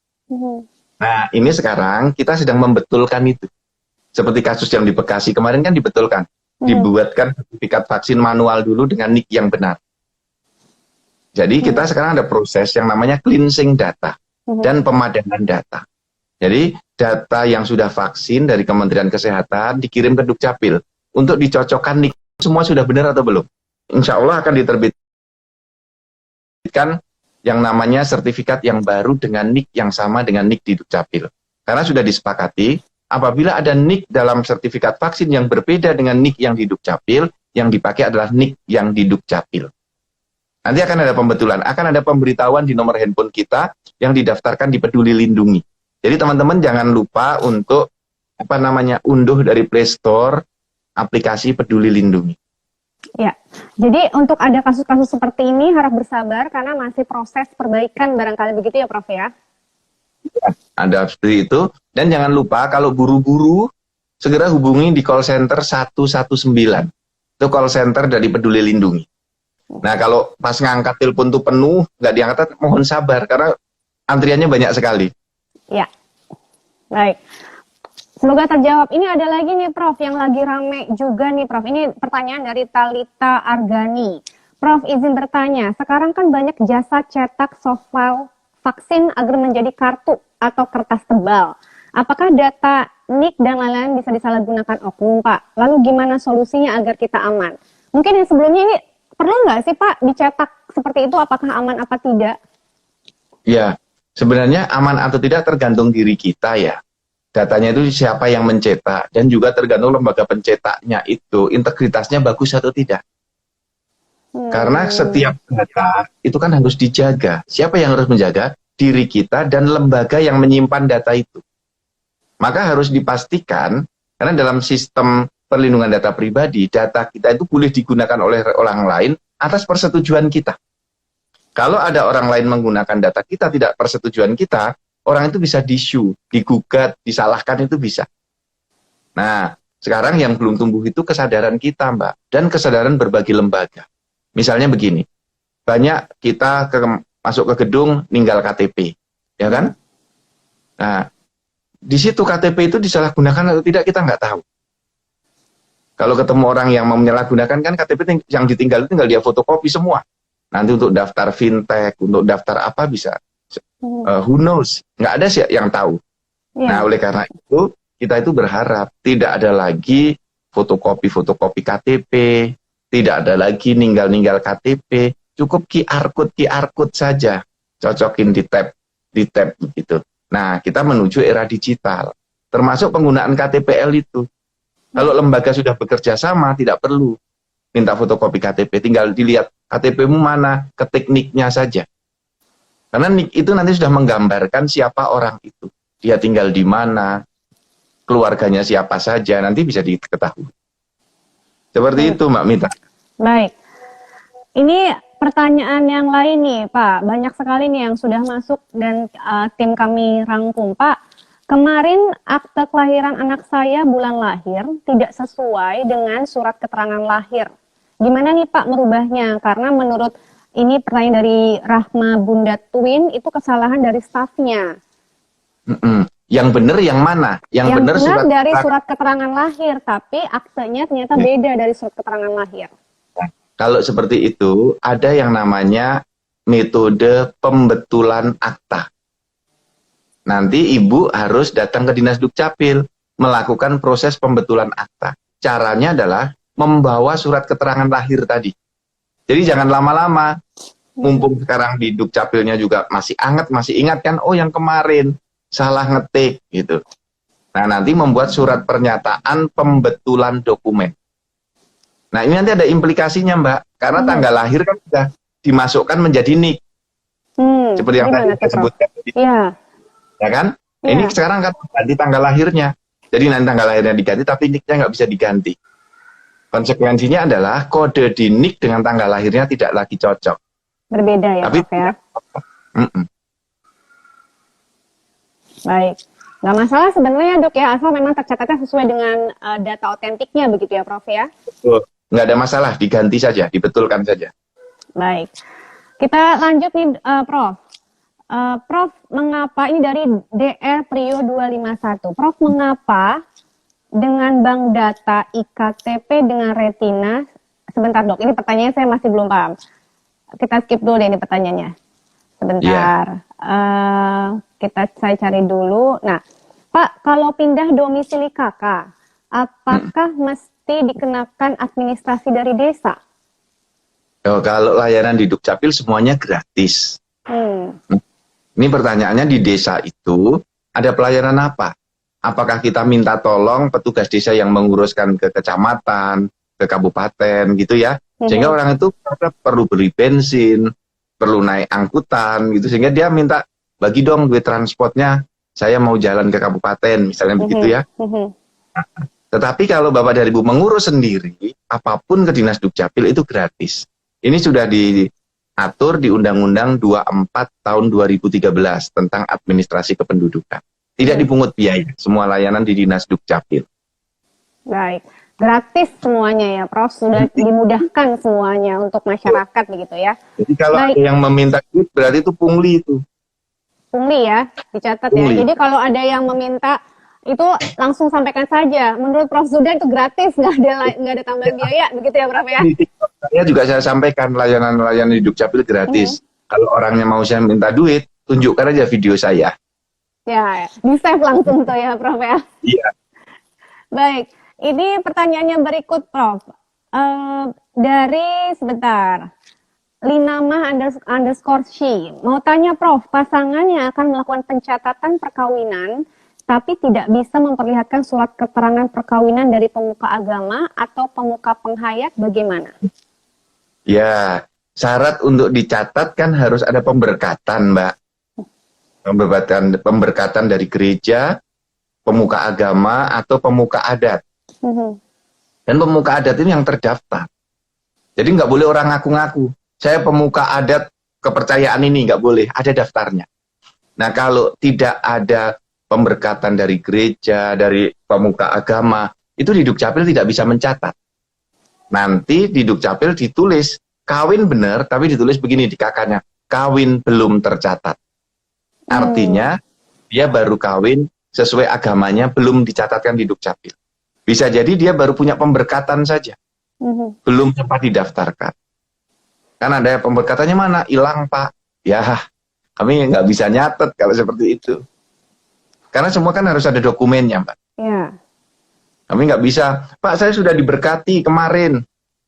Nah, ini sekarang kita sedang membetulkan itu. Seperti kasus yang di Bekasi kemarin kan dibetulkan. Dibuatkan sertifikat vaksin manual dulu dengan nik yang benar. Jadi kita sekarang ada proses yang namanya cleansing data dan pemadanan data. Jadi data yang sudah vaksin dari Kementerian Kesehatan dikirim ke Dukcapil untuk dicocokkan nik semua sudah benar atau belum. Insya Allah akan diterbitkan yang namanya sertifikat yang baru dengan nik yang sama dengan nik di Dukcapil. Karena sudah disepakati, apabila ada nik dalam sertifikat vaksin yang berbeda dengan nik yang di Dukcapil, yang dipakai adalah nik yang di Dukcapil. Nanti akan ada pembetulan, akan ada pemberitahuan di nomor handphone kita yang didaftarkan di Peduli Lindungi. Jadi teman-teman jangan lupa untuk unduh dari Play Store aplikasi Peduli Lindungi. Ya, jadi untuk ada kasus-kasus seperti ini harap bersabar karena masih proses perbaikan barangkali begitu ya Prof ya? Ada seperti itu, dan jangan lupa kalau buru-buru segera hubungi di call center 119. Itu call center dari Peduli Lindungi. Nah kalau pas ngangkat telepon tuh penuh, nggak diangkat, mohon sabar karena antriannya banyak sekali. Ya, baik. Semoga terjawab. Ini ada lagi nih Prof, yang lagi rame juga nih Prof. Ini pertanyaan dari Talita Argani. Prof, izin bertanya, sekarang kan banyak jasa cetak soft file vaksin agar menjadi kartu atau kertas tebal. Apakah data nik dan lain-lain bisa disalahgunakan oknum Pak? Lalu gimana solusinya agar kita aman? Mungkin yang sebelumnya ini perlu nggak sih Pak dicetak seperti itu? Apakah aman apa tidak? Ya, sebenarnya aman atau tidak tergantung diri kita ya. Datanya itu siapa yang mencetak dan juga tergantung lembaga pencetaknya itu integritasnya bagus atau tidak. Karena setiap data itu kan harus dijaga. Siapa yang harus menjaga? Diri kita dan lembaga yang menyimpan data itu. Maka harus dipastikan, karena dalam sistem perlindungan data pribadi, data kita itu boleh digunakan oleh orang lain atas persetujuan kita. Kalau ada orang lain menggunakan data kita tidak persetujuan kita, orang itu bisa di-sue, digugat, disalahkan itu bisa. Nah, sekarang yang belum tumbuh itu kesadaran kita, Mbak, dan kesadaran berbagai lembaga. Misalnya begini, banyak kita masuk ke gedung ninggal KTP, ya kan? Nah, di situ KTP itu disalahgunakan atau tidak kita nggak tahu. Kalau ketemu orang yang mau menyalahgunakan kan KTP yang ditinggal itu tinggal dia fotokopi semua. Nanti untuk daftar fintech, untuk daftar apa bisa. Who knows? Nggak ada sih yang tahu. Nah, oleh karena itu kita itu berharap tidak ada lagi fotokopi KTP, tidak ada lagi ninggal KTP, cukup QR code saja, cocokin di tab gitu. Nah, kita menuju era digital, termasuk penggunaan KTPL itu. Kalau lembaga sudah bekerja sama, tidak perlu minta fotokopi KTP, tinggal dilihat KTP-mu mana, ketik nik-nya saja. Karena nik itu nanti sudah menggambarkan siapa orang itu. dia tinggal di mana, keluarganya siapa saja, nanti bisa diketahui. Seperti itu, Mbak Mita. Baik. Ini pertanyaan yang lain nih, Pak. Banyak sekali nih yang sudah masuk dan tim kami rangkum. Pak, kemarin akte kelahiran anak saya bulan lahir tidak sesuai dengan surat keterangan lahir. Gimana nih Pak merubahnya? Karena menurut ini pertanyaan dari Rahma Bunda Twin, itu kesalahan dari stafnya. Yang benar yang mana? Yang benar dari surat keterangan lahir, tapi aktenya ternyata beda dari surat keterangan lahir. Kalau seperti itu, ada yang namanya metode pembetulan akta. Nanti ibu harus datang ke Dinas Dukcapil, melakukan proses pembetulan akta. Caranya adalah membawa surat keterangan lahir tadi. Jadi jangan lama-lama. Mumpung sekarang di Dukcapilnya juga masih anget, masih ingat kan, oh yang kemarin salah ngetik gitu. Nah, nanti membuat surat pernyataan pembetulan dokumen. Nah, ini nanti ada implikasinya, Mbak. Karena tanggal lahir kan sudah dimasukkan menjadi NIK. Seperti yang tadi saya sebutkan. Iya. Ya kan? Ya. Ini sekarang kan ganti tanggal lahirnya. Jadi nanti tanggal lahirnya diganti, tapi NIK-nya nggak bisa diganti. Konsekuensinya adalah kode di NIK dengan tanggal lahirnya tidak lagi cocok. Berbeda ya, tapi, Prof ya? Baik. Nggak masalah sebenarnya Dok ya, asal memang tercatatnya sesuai dengan data otentiknya begitu ya Prof ya? Betul. Nggak ada masalah, diganti saja, dibetulkan saja. Baik. Kita lanjut nih Prof. Prof, mengapa ini dari DR Prio 251. Prof, mengapa dengan bank data IKTP dengan retina, sebentar Dok, ini pertanyaannya saya masih belum paham. Kita skip dulu deh ini pertanyaannya. Sebentar. Saya cari dulu. Nah, Pak, kalau pindah domisili kakak, apakah mesti dikenakan administrasi dari desa? Oh, kalau layanan di Dukcapil semuanya gratis. Ini pertanyaannya, di desa itu ada pelayanan apa? Apakah kita minta tolong petugas desa yang menguruskan ke kecamatan, ke kabupaten gitu ya? Sehingga orang itu perlu beli bensin, perlu naik angkutan gitu, sehingga dia minta bagi dong duit transportnya, saya mau jalan ke kabupaten misalnya begitu ya. Tetapi kalau Bapak dan Ibu mengurus sendiri, apapun ke Dinas Dukcapil itu gratis. Ini sudah diatur di Undang-Undang 24 tahun 2013 tentang administrasi kependudukan. Tidak dipungut biaya, semua layanan di Dinas Dukcapil. Baik. Gratis semuanya ya, Prof. Sudah dimudahkan semuanya untuk masyarakat begitu ya. Jadi kalau ada yang meminta duit, berarti itu pungli itu. Pungli ya, dicatat pungli. Ya. Jadi kalau ada yang meminta, itu langsung sampaikan saja. Menurut Prof. Zudan itu gratis, nggak ada tambahan biaya, begitu ya Prof ya? Saya juga saya sampaikan layanan di Dukcapil gratis. Kalau orangnya mau saya minta duit, tunjukkan aja video saya. Ya, di-save langsung tuh ya Prof ya? Iya. Baik. Ini pertanyaannya berikut, Prof. Dari sebentar, Linamah _ Shi. Mau tanya, Prof, pasangan yang akan melakukan pencatatan perkawinan, tapi tidak bisa memperlihatkan surat keterangan perkawinan dari pemuka agama atau pemuka penghayat, bagaimana? Ya, syarat untuk dicatat kan harus ada pemberkatan, Mbak. Pemberkatan dari gereja, pemuka agama, atau pemuka adat. Dan pemuka adat ini yang terdaftar. Jadi nggak boleh orang ngaku-ngaku. Saya pemuka adat kepercayaan ini, nggak boleh. Ada daftarnya. Nah, kalau tidak ada pemberkatan dari gereja, dari pemuka agama, itu di Dukcapil tidak bisa mencatat. Nanti di Dukcapil ditulis, kawin benar, tapi ditulis begini di kakaknya, kawin belum tercatat. Artinya, dia baru kawin sesuai agamanya, belum dicatatkan di Dukcapil. Bisa jadi dia baru punya pemberkatan saja, belum sempat didaftarkan. Kan ada pemberkatannya mana? Hilang, Pak. Ya, kami nggak bisa nyatet kalau seperti itu. Karena semua kan harus ada dokumennya, Mbak. Ya. Kami nggak bisa, Pak, saya sudah diberkati kemarin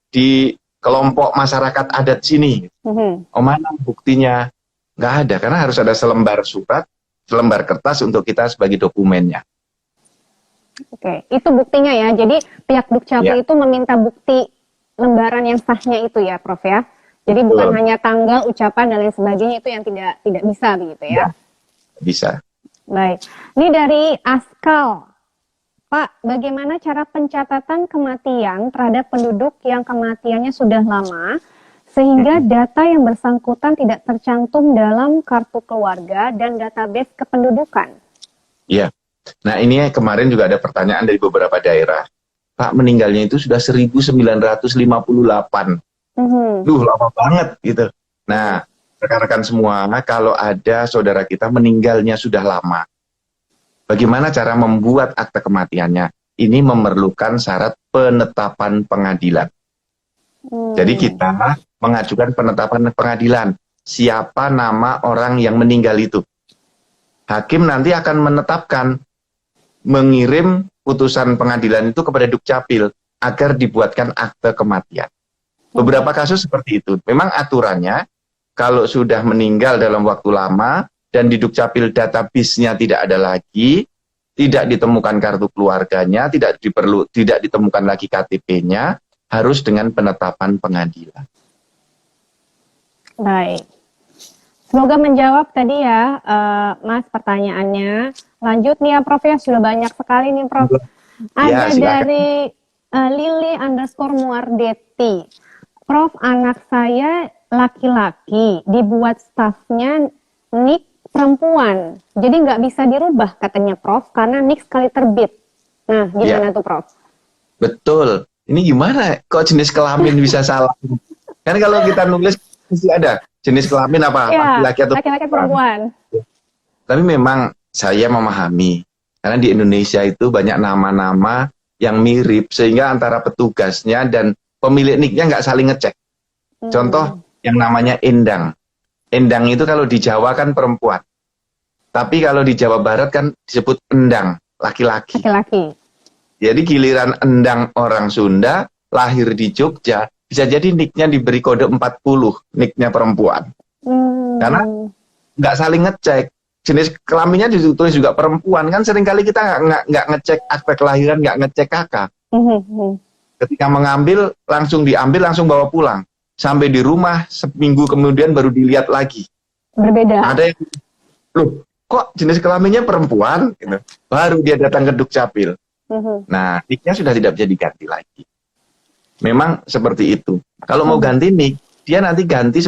di kelompok masyarakat adat sini. Oh, mana buktinya? Nggak ada, karena harus ada selembar surat, selembar kertas untuk kita sebagai dokumennya. Oke, itu buktinya ya. Jadi pihak Dukcapil itu meminta bukti lembaran yang sahnya itu ya, Prof ya. Jadi bukan hanya tanggal, ucapan dan lain sebagainya itu yang tidak bisa begitu ya. Bisa. Baik. Ini dari Askal. Pak, bagaimana cara pencatatan kematian terhadap penduduk yang kematiannya sudah lama, sehingga data yang bersangkutan tidak tercantum dalam kartu keluarga dan database kependudukan? Iya. Nah, ini kemarin juga ada pertanyaan dari beberapa daerah. Pak, meninggalnya itu sudah 1958. Duh, lama banget gitu. Nah, rekan-rekan semua, kalau ada saudara kita meninggalnya sudah lama, bagaimana cara membuat akte kematiannya? Ini memerlukan syarat penetapan pengadilan. Jadi kita mengajukan penetapan pengadilan. Siapa nama orang yang meninggal itu? Hakim nanti akan menetapkan, mengirim putusan pengadilan itu kepada Dukcapil agar dibuatkan akte kematian. Beberapa kasus seperti itu. Memang aturannya, kalau sudah meninggal dalam waktu lama, dan di Dukcapil database-nya tidak ada lagi, tidak ditemukan kartu keluarganya, tidak ditemukan lagi KTP-nya, harus dengan penetapan pengadilan. Baik. Semoga menjawab tadi ya, Mas, pertanyaannya. Lanjut nih ya, Prof, ya. Sudah banyak sekali nih, Prof. Ada dari Lili_Muardeti. Prof, anak saya laki-laki, dibuat stafnya nik perempuan, jadi nggak bisa dirubah katanya Prof, karena nik sekali terbit. Nah, gimana tuh Prof? Betul. Ini gimana? Kok jenis kelamin bisa salah? Kan kalau kita nulis mesti ada jenis kelamin apa? Ya, laki-laki atau perempuan. Tapi memang saya memahami, karena di Indonesia itu banyak nama-nama yang mirip, sehingga antara petugasnya dan pemilik niknya nggak saling ngecek. Contoh yang namanya Endang. Endang itu kalau di Jawa kan perempuan. Tapi kalau di Jawa Barat kan disebut Endang, laki-laki. Laki-laki. Jadi giliran Endang orang Sunda, lahir di Jogja, bisa jadi niknya diberi kode 40, niknya perempuan. Karena nggak saling ngecek. Jenis kelaminnya ditulis juga perempuan. Kan seringkali kita nggak ngecek akte kelahiran, nggak ngecek kakak. Ketika mengambil, langsung diambil, langsung bawa pulang. Sampai di rumah, seminggu kemudian baru dilihat lagi. Berbeda. Ada yang, loh, kok jenis kelaminnya perempuan? Gitu. Baru dia datang ke Dukcapil. Nah, niknya sudah tidak bisa diganti lagi. Memang seperti itu. Kalau mau ganti nik, dia nanti ganti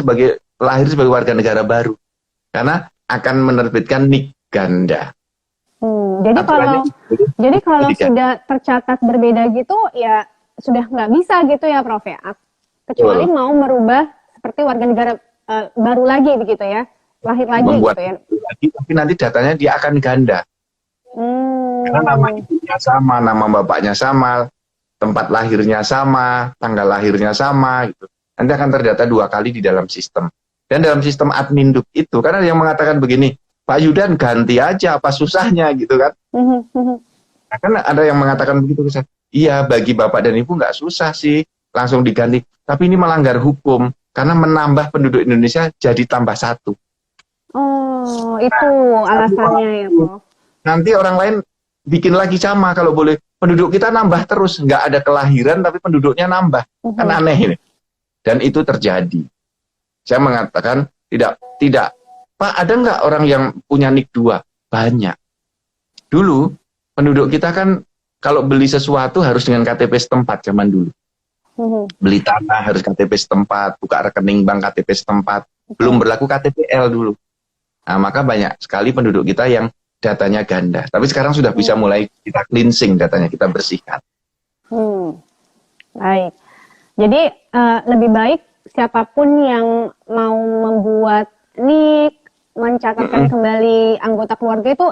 lahir sebagai warga negara baru. Karena akan menerbitkan nik ganda. Jadi kalau sudah tercatat berbeda gitu, ya sudah nggak bisa gitu ya Prof ya? Kecuali mau merubah seperti warga negara baru lagi begitu ya, lahir lagi membuat gitu ya. Lagi, tapi nanti datanya dia akan ganda. Karena nama ibunya sama, nama bapaknya sama, tempat lahirnya sama, tanggal lahirnya sama gitu. Nanti akan terdata 2 kali di dalam sistem. Dan dalam sistem admin duk itu, karena ada yang mengatakan begini, Pak Yudan ganti aja, apa susahnya gitu kan. Nah, kan ada yang mengatakan begitu, iya bagi bapak dan ibu nggak susah sih, langsung diganti. Tapi ini melanggar hukum, karena menambah penduduk Indonesia jadi tambah 1. Oh, itu alasannya ya, Prof. Nanti orang lain bikin lagi sama, kalau boleh. Penduduk kita nambah terus, nggak ada kelahiran, tapi penduduknya nambah. Kan aneh ini. Dan itu terjadi. Saya mengatakan, tidak. Pak, ada nggak orang yang punya nik 2? Banyak. Dulu, penduduk kita kan, kalau beli sesuatu harus dengan KTP setempat zaman dulu. Beli tanah harus KTP setempat, buka rekening bank KTP setempat, belum berlaku KTPL dulu. Nah, maka banyak sekali penduduk kita yang datanya ganda. Tapi sekarang sudah bisa mulai kita cleansing datanya, kita bersihkan. Baik. Jadi lebih baik siapapun yang mau membuat nik, mencatatkan kembali anggota keluarga itu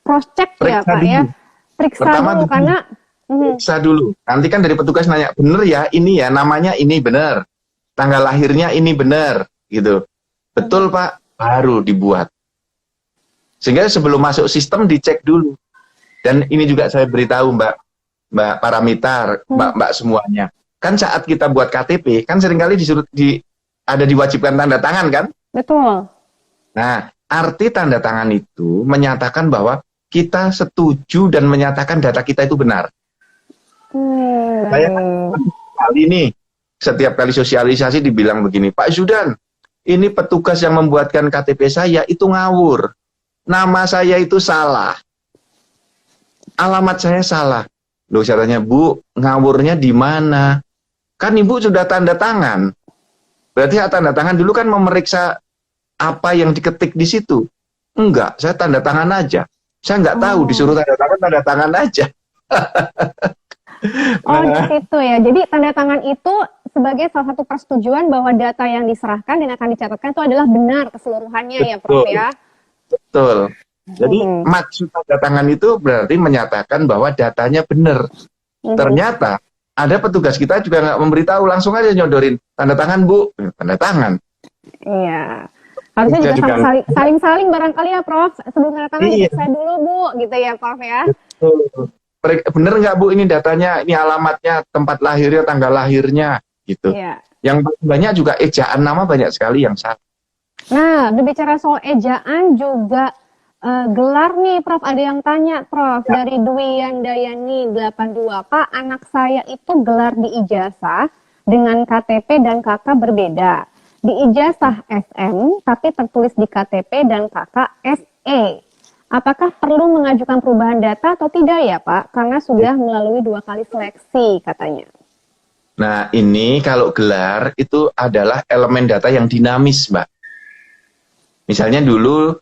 cross check ya Pak ya. Periksa dulu karena periksa dulu. Nanti kan dari petugas nanya, bener ya ini ya, namanya ini bener, tanggal lahirnya ini bener, gitu. Betul Pak, baru dibuat. Sehingga sebelum masuk sistem dicek dulu. Dan ini juga saya beritahu Mbak Paramita, Mbak semuanya. Kan saat kita buat KTP, kan seringkali ada diwajibkan tanda tangan kan? Betul. Nah, arti tanda tangan itu menyatakan bahwa kita setuju dan menyatakan data kita itu benar. Saya kali ini setiap kali sosialisasi dibilang begini, Pak Zudan, ini petugas yang membuatkan KTP saya itu ngawur. nama saya itu salah, alamat saya salah. Loh, saya tanya, Bu, ngawurnya di mana? Kan Ibu sudah tanda tangan. Berarti tanda tangan dulu kan memeriksa apa yang diketik di situ. Enggak, saya tanda tangan aja. Saya nggak tahu, disuruh tanda tangan aja. Oh, di Nah, situ ya. Jadi tanda tangan itu sebagai salah satu persetujuan bahwa data yang diserahkan dan akan dicatatkan itu adalah benar keseluruhannya ya, Prof betul, ya. betul. Jadi Mhm. maksud tanda tangan itu berarti menyatakan bahwa datanya benar. Mhm. Ternyata ada petugas kita juga nggak memberitahu, langsung aja nyodorin tanda tangan, Bu, tanda tangan. Iya. Harusnya Saya juga juga saling-saling barangkali ya, Prof. Sebelum tanda tangan iya, saya dulu, Bu, gitu ya, Prof ya. betul. Bener nggak, Bu, ini datanya, ini alamatnya, tempat lahirnya, tanggal lahirnya, gitu. Iya. Yang banyak juga ejaan nama banyak sekali yang salah. Nah, berbicara soal ejaan juga gelar nih, Prof. Ada yang tanya, Prof. Ya. Dari Dwi Yandayani 82, Pak, anak saya itu gelar di ijazah dengan KTP dan KK berbeda. Di ijazah SM, tapi tertulis di KTP dan KK SE. Apakah perlu mengajukan perubahan data atau tidak ya, Pak? Karena sudah melalui 2 kali seleksi, katanya. Nah, ini kalau gelar itu adalah elemen data yang dinamis, Mbak. Misalnya dulu,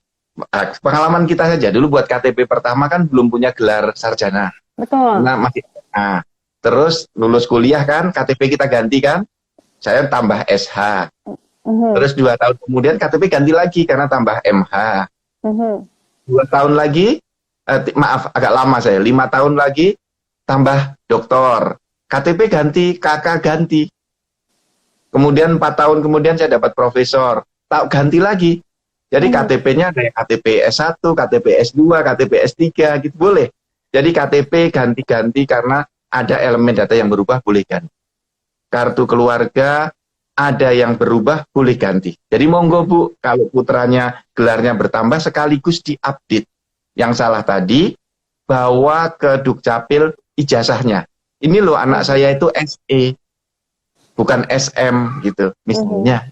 pengalaman kita saja, dulu buat KTP pertama kan belum punya gelar sarjana. Betul. Nah, terus lulus kuliah kan, KTP kita ganti kan, saya tambah SH. Mhm. Terus 2 tahun kemudian KTP ganti lagi karena tambah MH. Mhm. 2 tahun lagi, maaf agak lama saya, 5 tahun lagi tambah doktor. KTP ganti, KK ganti. Kemudian 4 tahun kemudian saya dapat profesor, tak ganti lagi. Jadi KTP-nya ada yang KTP S1, KTP S2, KTP S3 gitu boleh. Jadi KTP ganti-ganti karena ada elemen data yang berubah boleh ganti. Kartu keluarga ada yang berubah boleh ganti. Jadi monggo, Bu, kalau putranya gelarnya bertambah sekaligus diupdate. Yang salah tadi bawa ke Dukcapil ijazahnya. Ini loh anak saya itu SE bukan SM gitu misalnya.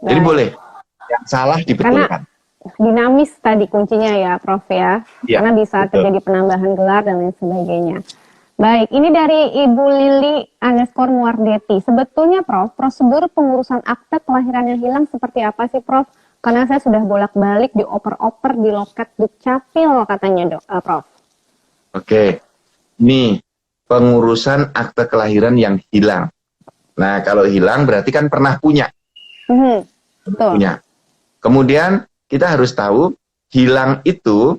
Jadi Baik. boleh. Yang salah dibetulkan. Dinamis tadi kuncinya ya, Prof ya. Ya, Karena bisa betul. terjadi penambahan gelar dan lain sebagainya. Baik, ini dari Ibu Lili _Muardeti. Sebetulnya, Prof, prosedur pengurusan akte kelahiran yang hilang seperti apa sih, Prof? Karena saya sudah bolak-balik dioper-oper di loket Dukcapil katanya, Prof. Oke. Nih, pengurusan akte kelahiran yang hilang. Nah, kalau hilang berarti kan pernah punya. Betul. Punya. Kemudian kita harus tahu hilang itu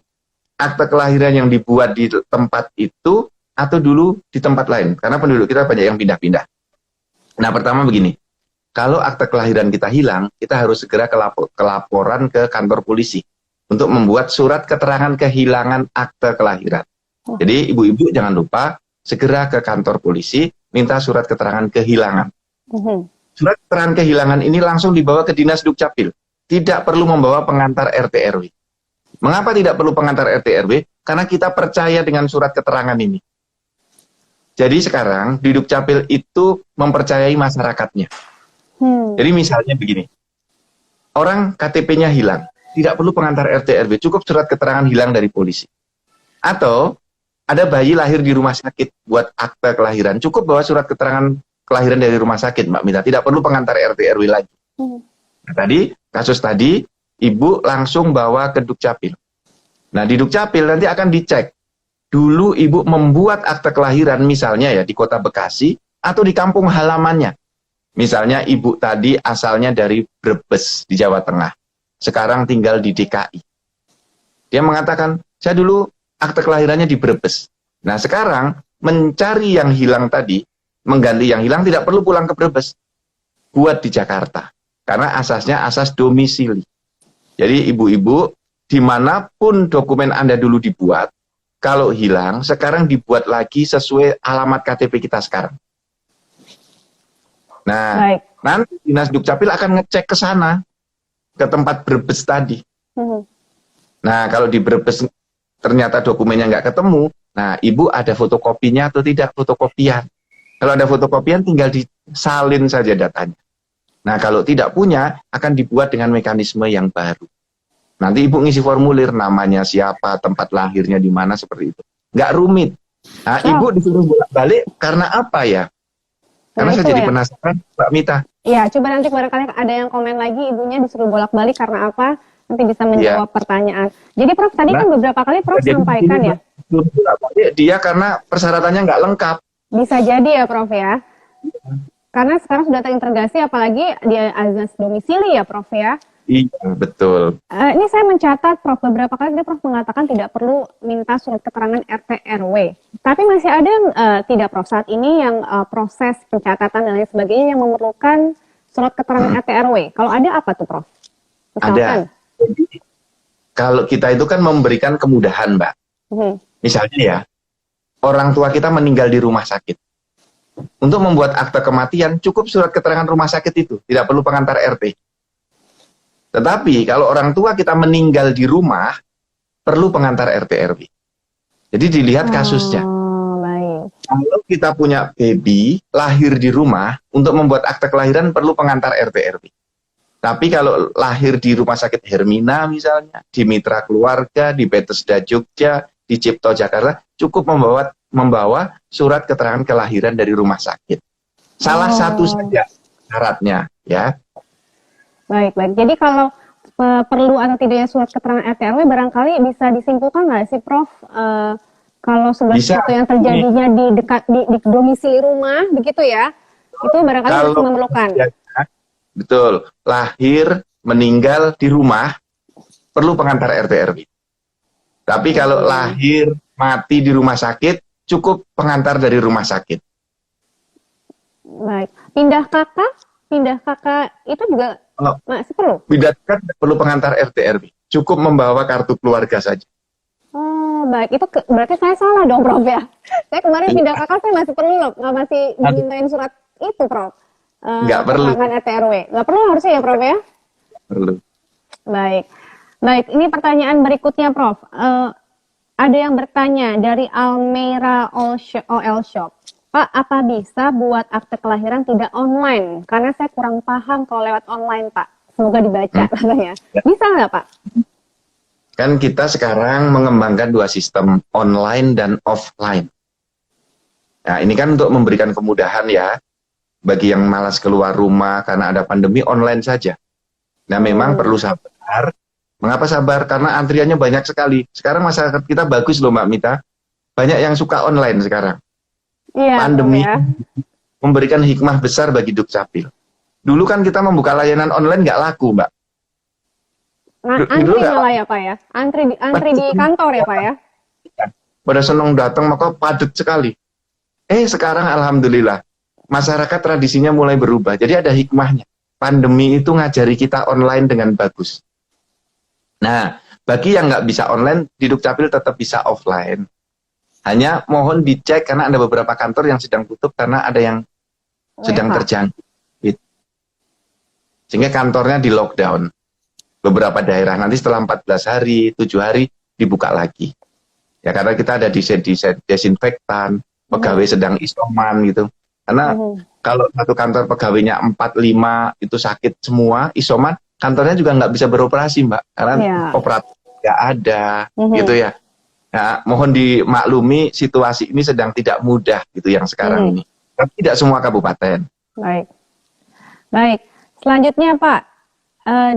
akte kelahiran yang dibuat di tempat itu atau dulu di tempat lain. Karena penduduk kita banyak yang pindah-pindah. Nah, pertama begini. Kalau akte kelahiran kita hilang, kita harus segera kelaporan ke kantor polisi untuk membuat surat keterangan kehilangan akte kelahiran. Jadi ibu-ibu jangan lupa segera ke kantor polisi minta surat keterangan kehilangan. Surat keterangan kehilangan ini langsung dibawa ke Dinas Dukcapil. Tidak perlu membawa pengantar RT RW. Mengapa tidak perlu pengantar RT RW? Karena kita percaya dengan surat keterangan ini. Jadi sekarang di Dukcapil itu mempercayai masyarakatnya. Jadi misalnya begini, orang KTP-nya hilang, tidak perlu pengantar RT RW, cukup surat keterangan hilang dari polisi. Atau ada bayi lahir di rumah sakit buat akte kelahiran, cukup bawa surat keterangan kelahiran dari rumah sakit, Mbak Mita, tidak perlu pengantar RT RW lagi. Nah, tadi kasus tadi ibu langsung bawa ke Dukcapil. Nah, di Dukcapil nanti akan dicek. Dulu ibu membuat akte kelahiran misalnya ya di Kota Bekasi atau di kampung halamannya. Misalnya ibu tadi asalnya dari Brebes di Jawa Tengah. Sekarang tinggal di DKI. Dia mengatakan, saya dulu akte kelahirannya di Brebes. Nah, sekarang mencari yang hilang tadi, mengganti yang hilang tidak perlu pulang ke Brebes. Buat di Jakarta. Karena asasnya asas domisili. Jadi ibu-ibu, dimanapun dokumen Anda dulu dibuat, kalau hilang, sekarang dibuat lagi sesuai alamat KTP kita sekarang. Nah, Baik. nanti Dinas Dukcapil akan ngecek ke sana, ke tempat Brebes tadi. Nah, kalau di Brebes ternyata dokumennya nggak ketemu, nah ibu ada fotokopinya atau tidak fotokopian. Kalau ada fotokopian tinggal disalin saja datanya. Nah, kalau tidak punya, akan dibuat dengan mekanisme yang baru. Nanti ibu ngisi formulir, namanya siapa, tempat lahirnya di mana, seperti itu. Nggak rumit. Nah, ibu disuruh bolak-balik karena apa ya? Karena saya jadi penasaran, Mbak Mita. Iya, coba nanti barangkali ada yang komen lagi, ibunya disuruh bolak-balik karena apa? Nanti bisa menjawab pertanyaan. Jadi Prof, tadi kan beberapa kali Prof sampaikan ya. Dia karena persyaratannya nggak lengkap. Bisa jadi ya Prof ya. Karena sekarang sudah terintegrasi, apalagi dia azas domisili ya Prof ya. Iya, betul. Ini saya mencatat Prof, beberapa kali Prof mengatakan tidak perlu minta surat keterangan RT RW. Tapi masih ada yang tidak Prof saat ini yang proses pencatatan dan lain sebagainya yang memerlukan surat keterangan RT RW. Kalau ada apa tuh Prof? Misalkan. Ada. Jadi, kalau kita itu kan memberikan kemudahan, Mbak. Misalnya ya, orang tua kita meninggal di rumah sakit. Untuk membuat akte kematian, cukup surat keterangan rumah sakit itu. Tidak perlu pengantar RT. Tetapi kalau orang tua kita meninggal di rumah, perlu pengantar RT RW. Jadi dilihat kasusnya. Baik. Kalau kita punya baby lahir di rumah, untuk membuat akte kelahiran perlu pengantar RT RW. Tapi kalau lahir di Rumah Sakit Hermina misalnya, di Mitra Keluarga, di Bethesda Jogja, di Cipto Jakarta, cukup membawa surat keterangan kelahiran dari rumah sakit. Salah satu saja syaratnya, ya. Baik. Jadi kalau perlu atau tidaknya surat keterangan RT RW barangkali bisa disimpulkan nggak sih Prof? Kalau segala sesuatu yang terjadinya di dekat di domisili rumah, begitu ya? Itu barangkali harus memerlukan. Betul. Lahir, meninggal di rumah, perlu pengantar RT RW. Tapi kalau lahir, mati di rumah sakit, cukup pengantar dari rumah sakit. Baik. Pindah kakak itu juga masih perlu? Pindah kakak perlu pengantar RT RW. Cukup membawa kartu keluarga saja. Oh, baik. Itu berarti saya salah dong, Prof ya. Saya kemarin pindah kakak saya masih perlu loh, masih dimintain surat itu, Prof. Nggak perlu. RT RW. Nggak perlu harusnya ya, Prof ya? Perlu. Baik. Ini pertanyaan berikutnya, Prof. Ada yang bertanya dari Almera OL Shop. Pak, apa bisa buat akte kelahiran tidak online? Karena saya kurang paham kalau lewat online, Pak. Semoga dibaca, katanya. Bisa nggak, Pak? Kan kita sekarang mengembangkan dua sistem, online dan offline. Nah, ini kan untuk memberikan kemudahan ya, bagi yang malas keluar rumah karena ada pandemi, online saja. Nah, memang perlu sabar. Mengapa sabar? Karena antriannya banyak sekali. Sekarang masyarakat kita bagus loh Mbak Mita. Banyak yang suka online sekarang. Iya, pandemi memberikan hikmah besar bagi Dukcapil. Dulu kan kita membuka layanan online nggak laku, Mbak. Nah, antri malah ya Pak ya? Antri di kantor ya Pak ya? Pada senang datang maka padat sekali. Sekarang alhamdulillah. Masyarakat tradisinya mulai berubah. Jadi ada hikmahnya. Pandemi itu ngajari kita online dengan bagus. Nah, bagi yang nggak bisa online, di Dukcapil tetap bisa offline. Hanya mohon dicek karena ada beberapa kantor yang sedang tutup karena ada yang sedang terjangkit. Sehingga kantornya di lockdown. Beberapa daerah nanti setelah 14 hari, 7 hari dibuka lagi. Ya karena kita ada desinfektan, pegawai sedang isoman gitu. Karena kalau satu kantor pegawainya 4-5 itu sakit semua, isoman, kantornya juga nggak bisa beroperasi Mbak. Karena operator nggak ada gitu ya. Nah, mohon dimaklumi situasi ini sedang tidak mudah gitu yang sekarang ini. Tapi tidak semua kabupaten. Baik. Selanjutnya Pak,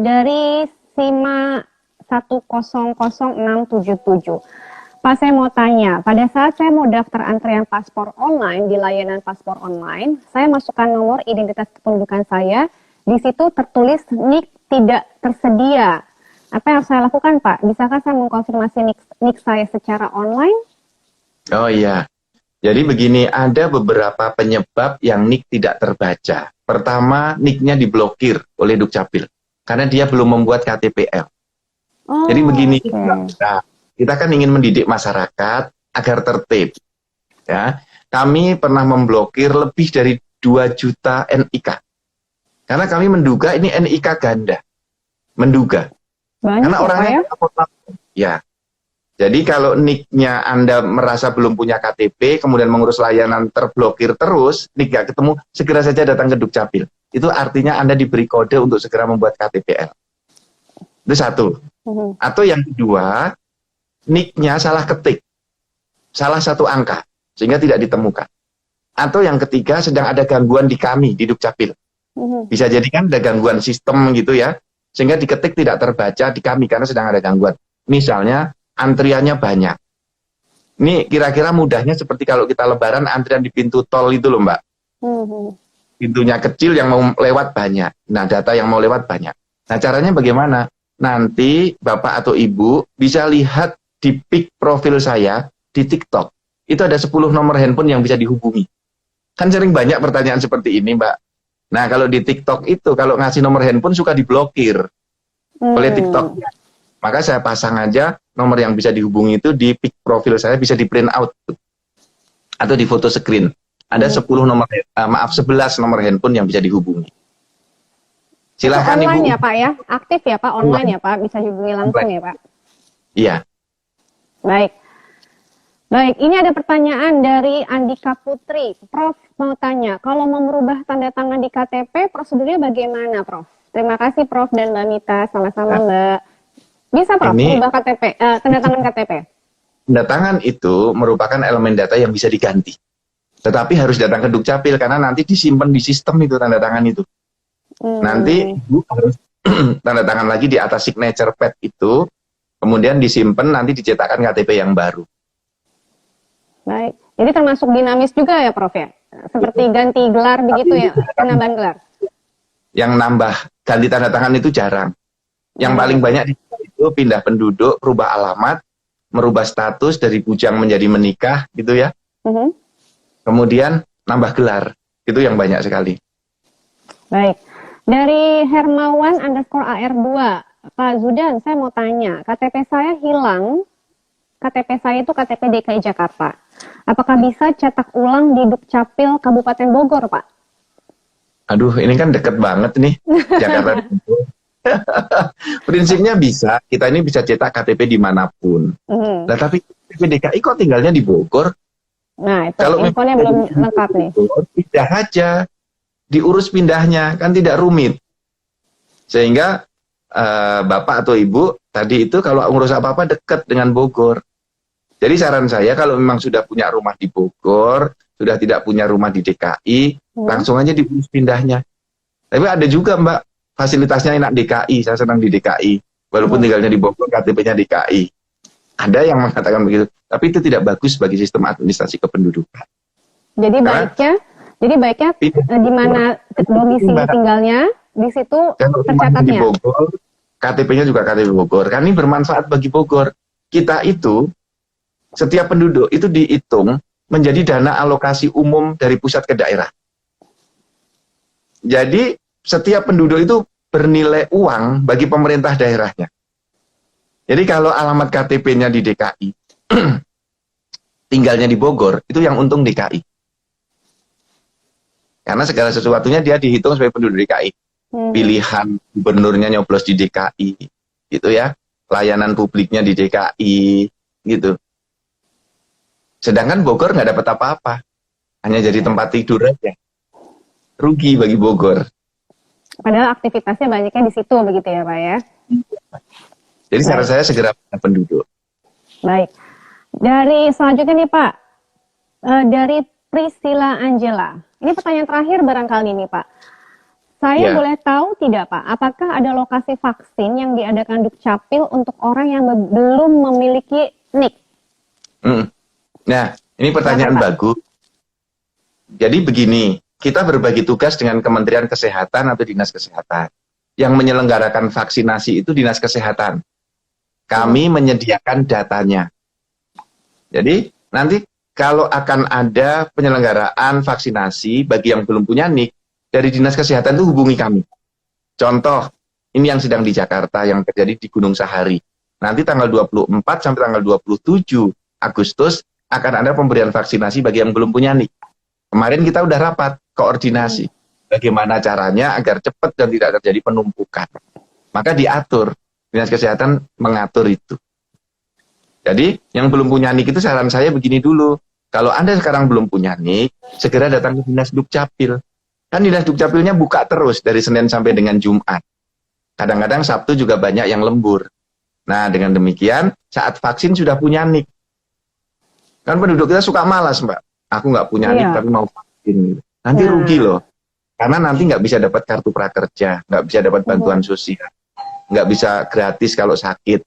dari SIMA 100677. Pak, saya mau tanya, pada saat saya mau daftar antrian paspor online di layanan paspor online, saya masukkan nomor identitas kependudukan saya, di situ tertulis NIK tidak tersedia. Apa yang harus saya lakukan, Pak? Bisakah saya mengkonfirmasi NIK saya secara online? Oh iya, jadi begini, ada beberapa penyebab yang NIK tidak terbaca. Pertama, NIK-nya diblokir oleh Dukcapil, karena dia belum membuat KTPL. Jadi begini, kita kan ingin mendidik masyarakat agar tertib. Ya, kami pernah memblokir lebih dari 2 juta NIK. Karena kami menduga ini NIK ganda. Menduga. Banyak karena orangnya ya. Jadi kalau NIK-nya Anda merasa belum punya KTP, kemudian mengurus layanan terblokir terus, NIK nggak ketemu, segera saja datang ke Dukcapil. Itu artinya Anda diberi kode untuk segera membuat KTPL. Itu satu. Atau yang kedua, NIK-nya salah ketik, salah satu angka, sehingga tidak ditemukan. Atau yang ketiga, sedang ada gangguan di kami, di Dukcapil. Bisa jadi kan ada gangguan sistem gitu ya, sehingga diketik tidak terbaca di kami karena sedang ada gangguan. Misalnya, antriannya banyak. Ini kira-kira mudahnya seperti kalau kita lebaran antrian di pintu tol itu loh Mbak. Pintunya kecil yang mau lewat banyak. Nah, data yang mau lewat banyak. Nah, caranya bagaimana? Nanti Bapak atau Ibu bisa lihat di pic profil saya di TikTok. Itu ada 10 nomor handphone yang bisa dihubungi. Kan sering banyak pertanyaan seperti ini, Mbak. Nah, kalau di TikTok itu, kalau ngasih nomor handphone suka diblokir oleh TikTok. Maka saya pasang aja nomor yang bisa dihubungi itu di pic profil saya, bisa di print out. Atau di foto screen. Ada 11 nomor handphone yang bisa dihubungi. Silakan online Ibu. ya Pak ya? Aktif ya Pak? Online ya Pak? Bisa dihubungi langsung ya Pak? Iya. Baik. Baik, ini ada pertanyaan dari Andika Putri. Prof mau tanya, kalau mau merubah tanda tangan di KTP, prosedurnya bagaimana Prof? Terima kasih Prof dan Mbak Mita, sama-sama Mbak. Bisa Prof, merubah KTP, tanda tangan KTP? Tanda tangan itu merupakan elemen data yang bisa diganti. Tetapi harus datang ke Dukcapil karena nanti disimpan di sistem itu tanda tangan itu. Nanti Ibu harus tanda tangan lagi di atas signature pad itu, kemudian disimpan, nanti dicetakkan KTP yang baru. Baik, jadi termasuk dinamis juga ya Prof ya? Seperti ganti gelar begitu ya, penambahan gelar? Yang nambah ganti tanda tangan itu jarang. Yang paling banyak itu pindah penduduk, merubah alamat, merubah status dari bujang menjadi menikah gitu ya. Kemudian nambah gelar, itu yang banyak sekali. Baik, dari Hermawan _AR2, Pak Zudan, saya mau tanya, KTP saya hilang, KTP saya itu KTP DKI Jakarta. Apakah bisa cetak ulang di Dukcapil Kabupaten Bogor, Pak? Aduh, ini kan deket banget nih, Jakarta. Prinsipnya bisa, kita ini bisa cetak KTP dimanapun. Nah, tapi KTP DKI kok tinggalnya di Bogor? Nah, itu kalau infonya belum lengkap nih. Pindah aja, diurus pindahnya, kan tidak rumit. Sehingga Bapak atau Ibu tadi itu kalau ngurus apa-apa dekat dengan Bogor. Jadi saran saya kalau memang sudah punya rumah di Bogor, sudah tidak punya rumah di DKI, langsung aja diurus pindahnya. Tapi ada juga Mbak, fasilitasnya enak DKI, saya senang di DKI. Walaupun tinggalnya di Bogor, KTP-nya DKI. Ada yang mengatakan begitu, tapi itu tidak bagus bagi sistem administrasi kependudukan. Jadi baiknya di mana domisili tinggalnya, di situ tercatatnya. Di Bogor, KTP-nya juga KTP Bogor. Kan ini bermanfaat bagi Bogor. Kita itu, setiap penduduk itu dihitung menjadi dana alokasi umum dari pusat ke daerah. Jadi setiap penduduk itu bernilai uang bagi pemerintah daerahnya. Jadi kalau alamat KTP-nya di DKI, tinggalnya di Bogor, itu yang untung DKI. Karena segala sesuatunya dia dihitung sebagai penduduk DKI. Pilihan gubernurnya nyoblos di DKI, gitu ya. Layanan publiknya di DKI, gitu. Sedangkan Bogor nggak dapat apa-apa. Hanya jadi tempat tidur aja. Rugi bagi Bogor. Padahal aktivitasnya banyaknya di situ, begitu ya Pak ya? Jadi saran saya segera punya penduduk. Baik. Dari selanjutnya nih Pak, dari Priscilla Angela. Ini pertanyaan terakhir barangkali nih Pak. Saya boleh tahu tidak Pak, apakah ada lokasi vaksin yang diadakan Dukcapil untuk orang yang belum memiliki NIK? Nah, ini pertanyaan bagus. Jadi begini, kita berbagi tugas dengan Kementerian Kesehatan atau Dinas Kesehatan. Yang menyelenggarakan vaksinasi itu Dinas Kesehatan. Kami menyediakan datanya. Jadi nanti kalau akan ada penyelenggaraan vaksinasi bagi yang belum punya NIK, dari Dinas Kesehatan itu hubungi kami. Contoh, ini yang sedang di Jakarta yang terjadi di Gunung Sahari. Nanti tanggal 24 sampai tanggal 27 Agustus akan ada pemberian vaksinasi bagi yang belum punya NIK. Kemarin kita udah rapat, koordinasi. Bagaimana caranya agar cepat dan tidak terjadi penumpukan. Maka diatur. Dinas Kesehatan mengatur itu. Jadi yang belum punya NIK itu saran saya begini dulu. Kalau Anda sekarang belum punya NIK, segera datang ke Dinas Dukcapil. Kan Dinas Dukcapilnya buka terus dari Senin sampai dengan Jumat. Kadang-kadang Sabtu juga banyak yang lembur. Nah, dengan demikian, saat vaksin sudah punya NIK. Kan penduduk kita suka malas, Mbak. Aku nggak punya NIK, tapi mau vaksin. Nanti rugi loh. Karena nanti nggak bisa dapat kartu prakerja, nggak bisa dapat bantuan sosial, nggak bisa gratis kalau sakit.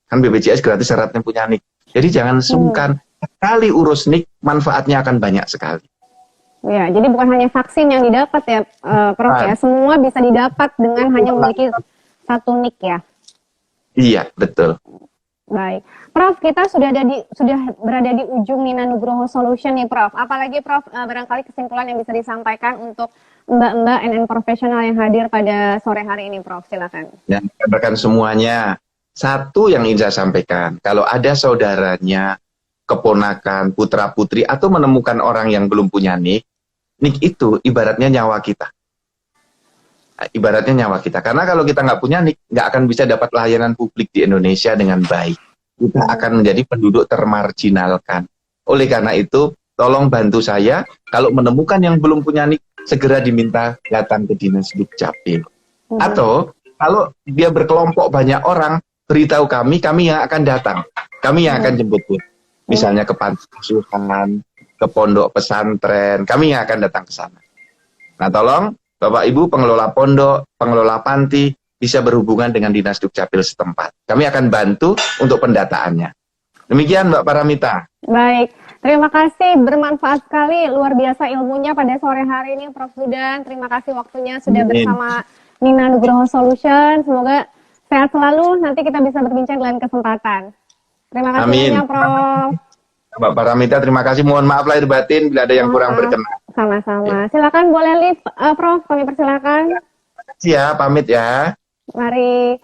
Kan BPJS gratis syaratnya punya NIK. Jadi jangan sungkan. Sekali urus NIK, manfaatnya akan banyak sekali. Ya, jadi bukan hanya vaksin yang didapat ya, Prof ya. Semua bisa didapat dengan hanya memiliki satu NIK ya. Iya, betul. Baik, Prof, kita sudah berada di ujung Nina Nugroho Solution nih, Prof. Apalagi Prof, barangkali kesimpulan yang bisa disampaikan untuk mbak-mbak NN profesional yang hadir pada sore hari ini, Prof. Silakan. Ya, rekan semuanya, satu yang ingin saya sampaikan, kalau ada saudaranya, keponakan, putra-putri, atau menemukan orang yang belum punya NIK, NIK itu ibaratnya nyawa kita. Ibaratnya nyawa kita. Karena kalau kita nggak punya NIK, nggak akan bisa dapat layanan publik di Indonesia dengan baik. Kita akan menjadi penduduk termarginalkan. Oleh karena itu, tolong bantu saya, kalau menemukan yang belum punya NIK, segera diminta datang ke Dinas Dukcapil. Atau, kalau dia berkelompok banyak orang, beritahu kami yang akan datang. Kami yang akan jemput. Misalnya ke panti asuhan, ke pondok pesantren, kami yang akan datang ke sana. Nah, tolong Bapak Ibu pengelola pondok, pengelola panti bisa berhubungan dengan Dinas Dukcapil setempat. Kami akan bantu untuk pendataannya. Demikian Mbak Paramita. Baik, terima kasih, bermanfaat sekali, luar biasa ilmunya pada sore hari ini Prof. Zudan. Terima kasih waktunya sudah bersama Nina Nugroho Solution. Semoga sehat selalu, nanti kita bisa berbincang dalam kesempatan. Terima kasih banyak, Prof. Mbak Paramita, terima kasih. Mohon maaf lahir batin bila ada yang kurang berkenan. Sama-sama. Silakan boleh live, Prof. Kami persilakan. Ya, pamit ya. Mari.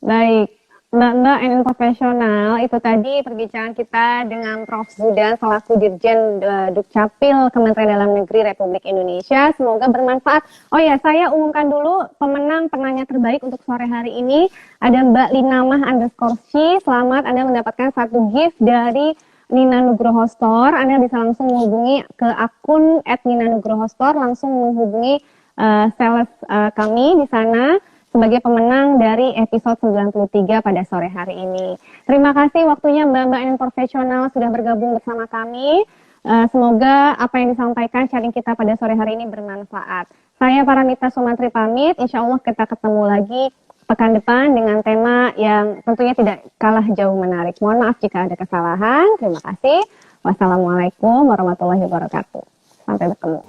Baik, Mbak-mbak NN profesional, itu tadi perbincangan kita dengan Prof. Zudan selaku Dirjen Dukcapil Kementerian Dalam Negeri Republik Indonesia. Semoga bermanfaat. Oh ya, saya umumkan dulu pemenang penanya terbaik untuk sore hari ini. Ada Mbak Linamah_Sy. Selamat, Anda mendapatkan satu gift dari Nina Nugroho Store. Anda bisa langsung menghubungi ke akun @ninanugrohostore, langsung menghubungi sales kami di sana sebagai pemenang dari episode 93 pada sore hari ini. Terima kasih waktunya Mbak-mbak yang profesional sudah bergabung bersama kami. Semoga apa yang disampaikan sharing kita pada sore hari ini bermanfaat. Saya Paramita Sumantri pamit, insya Allah kita ketemu lagi pekan depan dengan tema yang tentunya tidak kalah jauh menarik. Mohon maaf jika ada kesalahan. Terima kasih. Wassalamualaikum warahmatullahi wabarakatuh. Sampai bertemu.